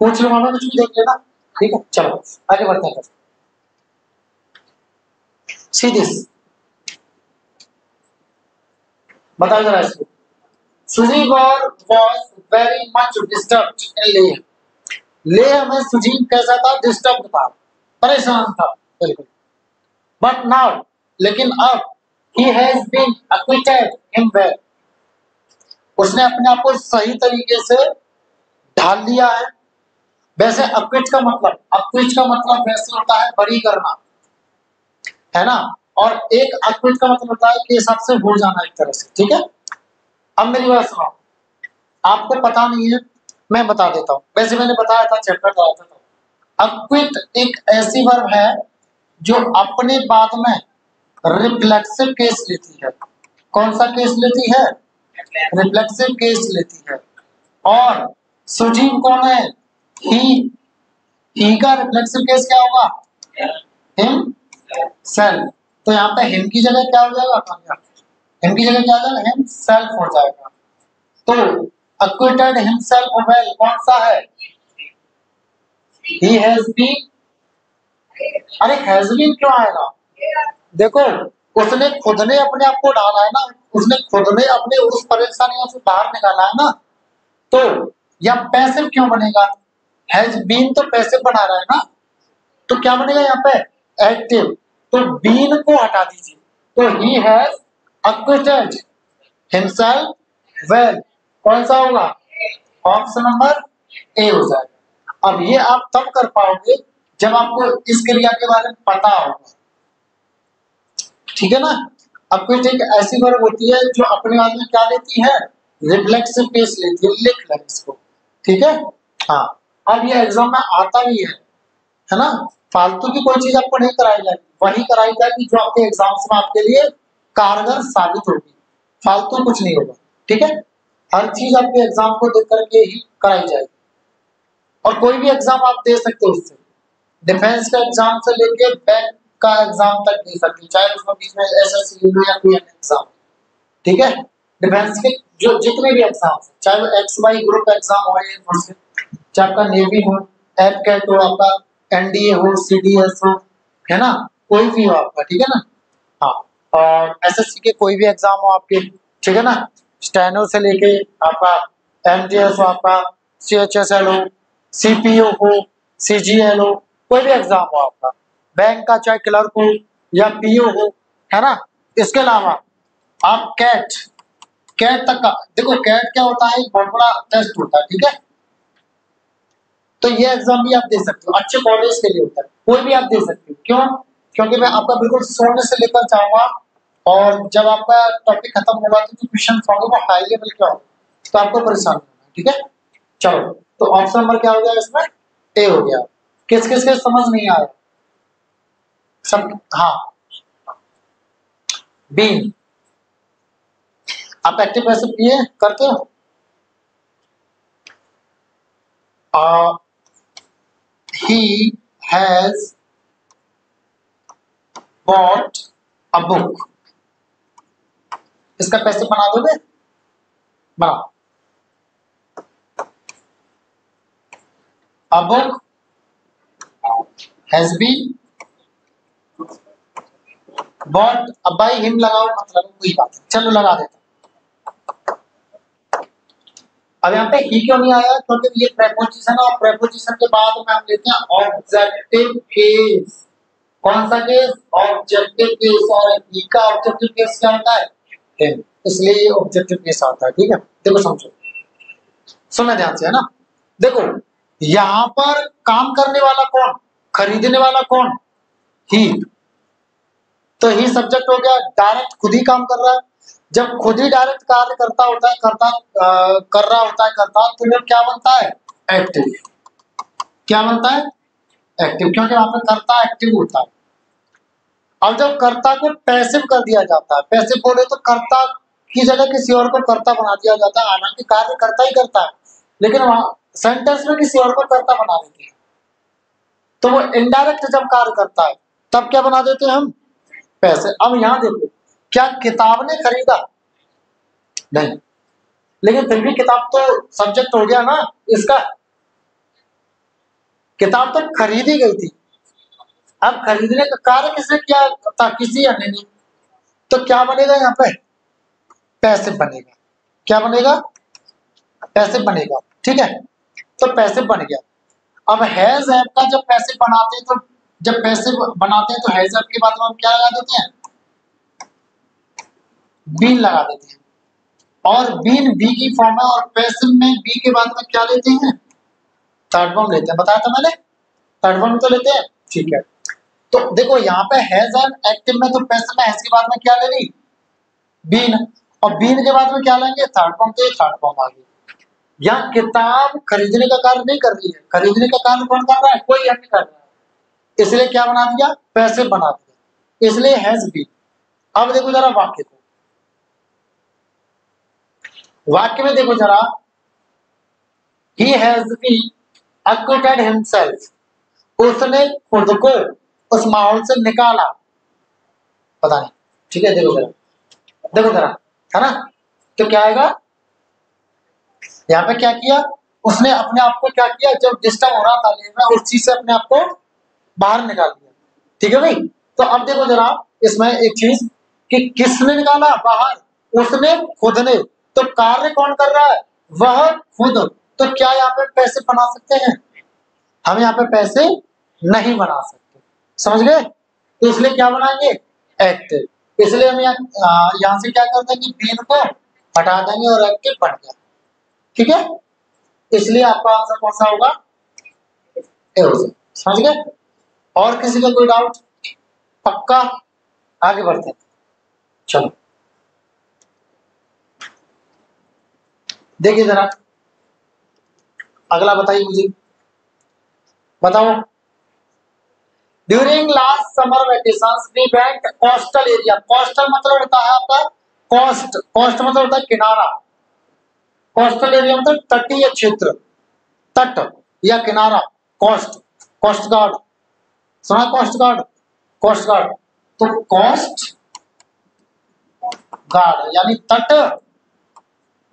पूछ लो मामा, कुछ भी देख लेना। ठीक है, चलो आगे बढ़ते हैं। सी दिस, बताओ जरा इसको। सुजीवर was very much disturbed in Leh. Leh में सुजीव कैसा था? डिस्टर्ब था, परेशान था, बिल्कुल। बट नाउ, लेकिन अब, he has been acquitted him well. उसने अपने आप को सही तरीके से ढाल लिया है। वैसे अक्विट का मतलब वैसे होता है बरी करना, है ना? और एक अक्विट का मतलब होता है कि हिसाब से हो जाना एक तरह से। ठीक है, अब मेरी बात सुनो। आपको पता नहीं है, मैं बता देता हूँ। वैसे मैंने बताया था, चैप्टर कराया था। अक्विट एक ऐसी वर्ब है जो अपने बाद में रिफ्लेक्सिव केस लेती है। कौन सा केस लेती है? रिफ्लेक्सिव केस लेती है। और सुजीव कौन है? ही का रिफ्लेक्सिव केस क्या होगा? Him self. तो यहाँ पे हिम की जगह क्या हो जाएगा? हिम की जगह क्या हो जाएगा? हिम सेल्फ हो जाएगा। तो acquitted himself well कौन सा है? he has been। अरे has been क्यों आएगा? देखो, उसने खुद ने अपने आप को डाला है ना, उसने खुद ने अपने उस परेशानियों से बाहर निकाला है ना। तो या पैसिव क्यों बनेगा? हैज बीन तो पैसिव बना रहा है ना, तो क्या बनेगा यहाँ पे? एक्टिव। तो बीन को हटा दीजिए, तो he has acquitted himself well कौन सा होगा? ऑप्शन नंबर ए हो जाएगा। अब ये आप तब कर पाओगे जब आपको इस क्रिया के बारे में पता होगा। ठीक है ना? अक्विट एक ऐसी वर्ब होती है जो अपने आप में क्या लेती है? रिफ्लेक्सिव केस लेती है। लिख लें इसको, ठीक है? हाँ, अब ये एग्जाम में आता भी है ना? फालतू की कोई चीज आपको नहीं कराई जाएगी, वही कराई जाएगी जो आपके एग्जाम्स में आपके लिए कारगर साबित होगी। फालतू कुछ नहीं होगा, ठीक है? हर चीज आपके एग्जाम को देख करके ही कराई जाएगी। और कोई भी एग्जाम आप दे सकते हो उससे, डिफेंस का एग्जाम से लेके बैंक का एग्जाम तक दे सकते हो, चाहे उसमें बीच में एसएससी या कोई एग्जाम। ठीक है, डिफेंस के जो जितने भी एग्जाम, चाहे वो XY ग्रुप एग्जाम हो, एयरफोर्स के, चाहे आपका नेवी हो, एफकेट हो, आपका एनडीए हो, सीडीएस हो, है ना? कोई भी हो आपका, ठीक है ना? हाँ, और एसएससी के कोई भी एग्जाम हो आपके, ठीक है ना? स्टेनो से लेके आपका एमटीएस हो, आपका सीएचएसएल हो, सीपीओ हो, सीजीएल हो, कोई भी एग्जाम हो आपका, बैंक का चाहे क्लर्क हो या पीओ हो, है ना? इसके अलावा आप कैट तक का देखो, कैट क्या होता है? बहुत बड़ा टेस्ट होता है, ठीक है? तो ये एग्जाम भी आप दे सकते हो, अच्छे कॉलेज के लिए होता है, कोई भी आप दे सकते हो। क्यों? क्योंकि मैं आपका बिल्कुल शून्य से लेकर जाऊंगा, और जब आपका टॉपिक खत्म होगा तो जो क्वेश्चन होंगे वो हाई लेवल के होंगे, तो आपको परेशान होना, ठीक है? चलो, तो ऑप्शन नंबर क्या हो गया इसमें? ए हो गया। किस किस के समझ नहीं आया? सब? हाँ, बी। आप एक्टिव पैसिव किए करते हो? He has bought a book. इसका पैसे बना दोगे? बना। A book has been bought. अब बाई हिम लगाओ, मतलब वही बात है। चलो लगा देता। अब यहाँ पे ही क्यों नहीं आया? क्योंकि ये प्रेपोजिशन है, और प्रेपोजिशन के बाद में हम लेते हैं ऑब्जेक्टिव केस। कौन सा केस? Objective case. और ही का ऑब्जेक्टिव केस क्या होता है? इसलिए ये ऑब्जेक्टिव केस आता है। ठीक है, देखो समझो, सुनना ध्यान से, है ना। देखो यहां पर काम करने वाला कौन? खरीदने वाला कौन? ही। तो ही सब्जेक्ट हो गया, डायरेक्ट खुद ही काम कर रहा है। जब खुद ही डायरेक्ट कार्य करता होता है, कर रहा होता है करता, तो वो क्या बनता है? एक्टिव। क्या बनता है? एक्टिव, क्योंकि वहां पे कर्ता एक्टिव होता है। अब जब कर्ता को पैसिव कर दिया जाता है, पैसिव बोले तो कर्ता की जगह किसी और को कर्ता बना दिया जाता है। हालांकि कार्य कर्ता ही करता है, लेकिन वहां सेंटेंस में किसी और को कर्ता बना देते हैं, तो वो इनडायरेक्ट जब कार्य करता है तब क्या बना देते हैं हम? पैसे। अब यहां देखो, क्या किताब ने खरीदा? नहीं, लेकिन फिर भी किताब तो सब्जेक्ट हो गया ना इसका। किताब तो खरीदी गई थी। अब खरीदने का कार्य किसने किया था? किसी अन्य ने। तो क्या बनेगा यहाँ पे? पैसे बनेगा। क्या बनेगा? पैसे बनेगा। ठीक है, तो पैसे बन गया। अब हैज ऐप का जब पैसे बनाते हैं, तो जब पैसे बनाते हैं तो हैज ऐप के बाद में हम क्या लगा देते हैं? बीन लगा देते हैं। और बीन बी की फॉर्म है, और पैसिव में बी के बाद में क्या लेते हैं? थर्ड फॉर्म लेते हैं। बताया था मैंने, थर्ड फॉर्म तो लेते हैं। ठीक है, तो देखो यहाँ पे हैज एंड एक्टिव में, तो पैसिव में हैज के बाद में क्या ले ली? बीन। और बीन के बाद में क्या लेंगे? Third form. तो ये थर्ड फॉर्म आ गई। यहाँ किताब खरीदने का कार्य नहीं कर रही है, खरीदने का कार्य कौन कर रहा है? कोई अन्य कर रहा है, इसलिए क्या बना दिया? पैसे बना दिया, इसलिए हैज बीन। अब देखो जरा वाक्य को, वाक्य में देखो जरा, he has been acquitted himself, उसने खुद को उस माहौल से निकाला। पता नहीं, ठीक है, देखो जरा, देखो जरा, है ना। तो क्या आएगा यहाँ पे? क्या किया उसने? अपने आप को क्या किया? जब डिस्टर्ब हो रहा था लेना, उस चीज से अपने आप को बाहर निकाल दिया। ठीक है भाई। तो अब देखो जरा इसमें एक चीज, कि किसने निकाला बाहर? उसने, खुद ने। तो कार्य कौन कर रहा है? वह खुद। तो क्या यहाँ पे पैसे बना सकते हैं? हम यहाँ पे पैसे नहीं बना सकते, समझ गए। तो इसलिए क्या बनाएंगे? एक्टिव। इसलिए हम यहाँ से क्या कर देंगे? बीन को हटा देंगे और एक्टिव बन गया। ठीक है, इसलिए आपका आंसर कौन सा होगा? ए हो जाए। समझ गए? और किसी का कोई डाउट? पक्का? आगे बढ़ते हैं, चलो देखिए जरा अगला, बताइए मुझे, बताओ। During last summer vacation we went coastal area. Coastal मतलब होता है आपका कोस्ट, कोस्ट मतलब होता है किनारा। कोस्टल एरिया मतलब तटीय क्षेत्र, तट या किनारा। कोस्ट, कोस्ट गार्ड, सुना? Coast guard, coast guard. तो कोस्ट गार्ड यानी तट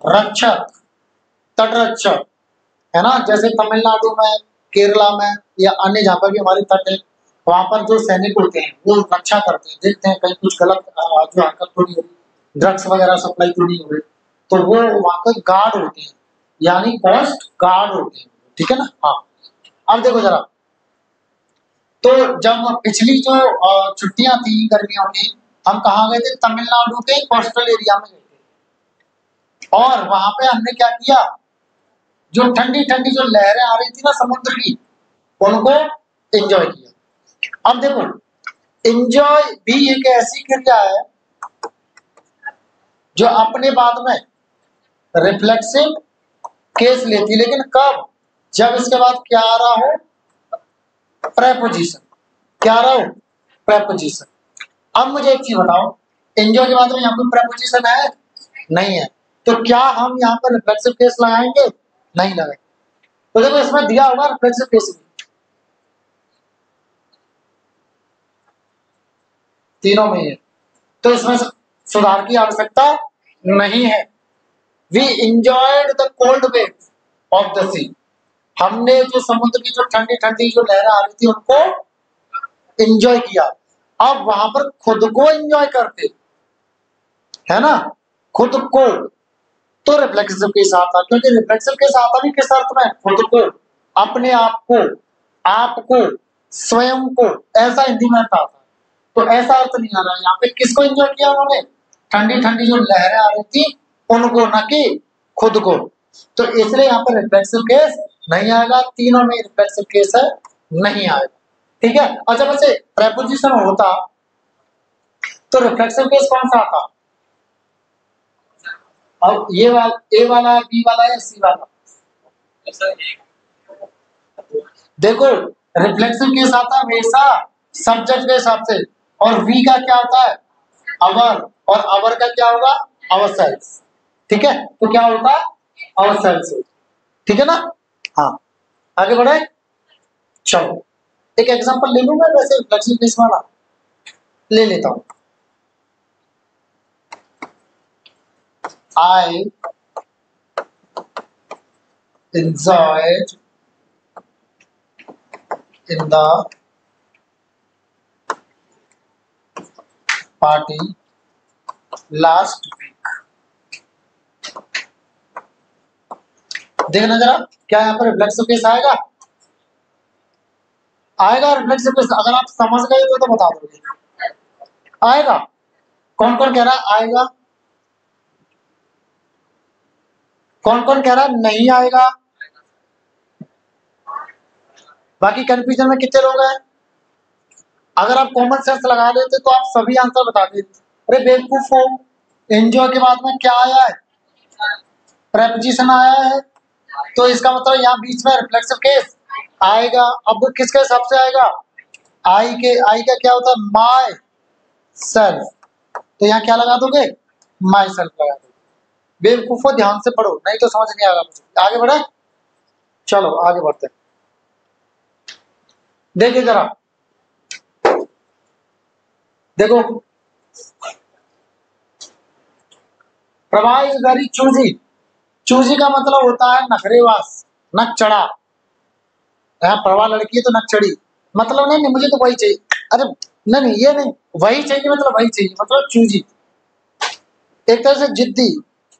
रक्षक, तट रक्षक, है ना। जैसे तमिलनाडु में, केरला में या अन्य जहां पर भी हमारे तट है, वहां पर जो सैनिक होते हैं वो रक्षा करते हैं, देखते हैं कहीं कुछ गलत जो हरकत तो नहीं हो रही, ड्रग्स वगैरह सप्लाई तो नहीं हो रही, तो वो वहां पर गार्ड होते हैं, यानी कोस्ट गार्ड होते हैं। ठीक है ना। हाँ, अब देखो जरा, तो जब पिछली जो छुट्टियां थी गर्मियों की, हम कहाँ गए थे? तमिलनाडु के कोस्टल एरिया में गए थे, और वहां पे हमने क्या किया? जो ठंडी ठंडी जो लहरें आ रही थी ना समुद्र की, उनको एंजॉय किया। अब देखो, एंजॉय भी एक ऐसी क्रिया है जो अपने बाद में रिफ्लेक्सिव केस लेती, लेकिन कब? जब इसके बाद क्या आ रहा हो? प्रेपोजिशन। क्या आ रहा हो? प्रेपोजिशन। अब मुझे एक चीज बताओ, एंजॉय के बाद में यहाँ पे प्रेपोजिशन है? नहीं है। तो क्या हम यहाँ पर रिफ्लेक्सिव केस लगाएंगे? नहीं लगाएंगे। तो देखो इसमें दिया होगा रिफ्लेक्सिव केस भी, तीनों में है, तो इसमें सुधार की आवश्यकता नहीं है। We enjoyed the cold waves of the sea, हमने जो समुद्र की जो ठंडी ठंडी जो लहरें आ रही थी उनको एंजॉय किया। अब वहां पर खुद को एंजॉय करते, है ना, खुद को, तो रिफ्लेक्सिव केस आता, क्योंकि रिफ्लेक्सिव केस आता भी किस अर्थ में, खुद को, अपने आप को, आपको, स्वयं को, ऐसा हिंदी में आता है। तो ऐसा अर्थ नहीं आ रहा है यहाँ पे, किसको एंजॉय किया उन्होंने, ठंडी ठंडी जो लहरें आ रही थी उनको, न कि खुद को। तो इसलिए यहाँ पर रिफ्लेक्सिव केस नहीं आएगा, तीनों में रिफ्लेक्सिव केस है, नहीं आएगा। ठीक है, और जब ऐसे प्रेपोजिशन होता तो रिफ्लेक्सिव केस कौन सा आता, अब ये वाला, ए वाला, बी वाला या सी वाला, देखो रिफ्लेक्सिव केस आता है हमेशा सब्जेक्ट के हिसाब से, और वी का क्या होता है, अवर, और अवर का क्या होगा, अवरसेल्व्स। ठीक है, तो क्या होता है, अवरसेल्व्स। ठीक है ना, हाँ आगे बढ़े। चलो एक एग्जांपल ले लूं मैं, वैसे रिफ्लेक्सिव केस वाला ले लेता हूं। I enjoyed in the party last week। देखना जरा क्या यहाँ पर रिफ्लेक्सिव केस आएगा, आएगा रिफ्लेक्सिव केस, अगर आप समझ गए तो बता दोगे, आएगा। कौन कौन कह रहा है आएगा, कौन कौन कह रहा है नहीं आएगा, बाकी कंफ्यूजन में कितने लोग हैं। अगर आप कॉमन सेंस लगा लेते तो आप सभी आंसर बता देते। अरे बेवकूफ हो, एंजॉय के बाद में क्या आया है, प्रेपोजिशन आया है, तो इसका मतलब यहाँ बीच में रिफ्लेक्सिव केस आएगा। अब वो किसके हिसाब से आएगा, आई के, आई का क्या होता है, माई सेल्फ, तो यहाँ क्या लगा दोगे, माई सेल्फ लगा दोगे। बेवकूफो ध्यान से पढ़ो, नहीं तो समझ नहीं आएगा। आगे बढ़े, चलो आगे बढ़ते हैं। देखिए जरा, देखो Prabha is very choosy, choosy का मतलब होता है नखरेवास, नक चढ़ा। यहाँ प्रभा लड़की है तो नक चढ़ी, मतलब नहीं, नहीं मुझे तो वही चाहिए, अरे नहीं नहीं ये नहीं, वही चाहिए मतलब वही चाहिए, मतलब चूजी, एक तरह से जिद्दी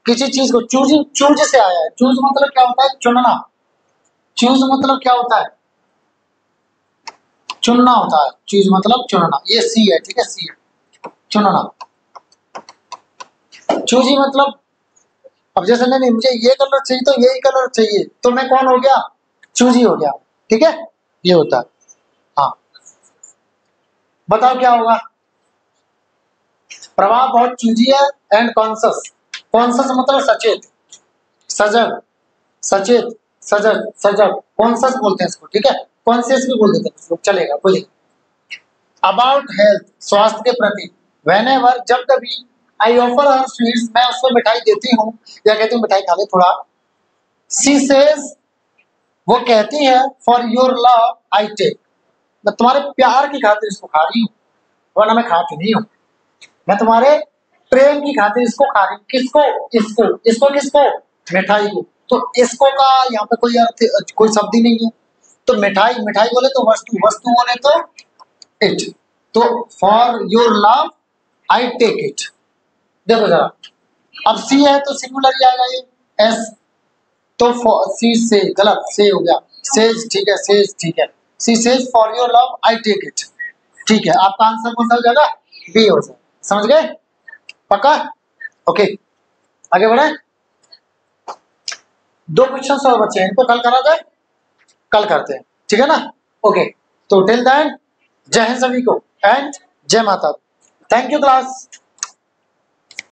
किसी चीज को। चूजी, चूज से आया है, चूज मतलब क्या होता है, चुनना, चूज मतलब क्या होता है, चुनना होता है, चूज मतलब चुनना, ये सी है, ठीक है, सी है चुनना। चूजी मतलब, अब जैसे नहीं मुझे ये कलर चाहिए तो यही कलर चाहिए, तो मैं कौन हो गया, चूजी हो गया। ठीक है, ये होता है। हाँ बताओ क्या होगा, प्रभाव बहुत चूजी है एंड कॉन्शस, कॉन्शस मतलब सचेत, सजग, सचेत, सजग, सजग, कॉन्शस बोलते हैं इसको। ठीक है, कॉन्शियस भी बोल देते हैं इसको, चलेगा कोई। अबाउट हेल्थ, स्वास्थ्य के प्रति, व्हेनेवर, जब कभी, आई ऑफर हर स्वीट्स, मैं उसको मिठाई देती हूँ या कहती हूँ मिठाई खा ले थोड़ा, सी सेज, वो कहती है, for your love I take, मैं तुम्हारे प्यार की खातिर इसको खा रही हूँ, वरना मैं खाती नहीं हूँ, मैं तुम्हारे प्रेम की खातिर इसको खा रही हूँ। किसको, इसको, इसको किसको, मिठाई को। तो इसको का यहाँ पे कोई अर्थ, कोई शब्द ही नहीं है, तो मिठाई, मिठाई बोले तो वस्तु, वस्तु बोले तो इट, तो for your love I take it. देखो जरा, अब सी है तो सिंगुलर ही आएगा ये, एस, तो सी से, गलत, से हो गया, सेज, ठीक है, सेज, ठीक है, she says for your love I take it. ठीक है, आपका आंसर कौन सा हो जाएगा, बी हो जाएगा। समझ गए, पक्का, ओके आगे बढ़े। 2 क्वेश्चन और बचे हैं, इनको कल करा जाए, कल करते हैं, ठीक है ना, ओके। तो टिल देन जय हिंद सभी को एंड जय माता। Thank you class.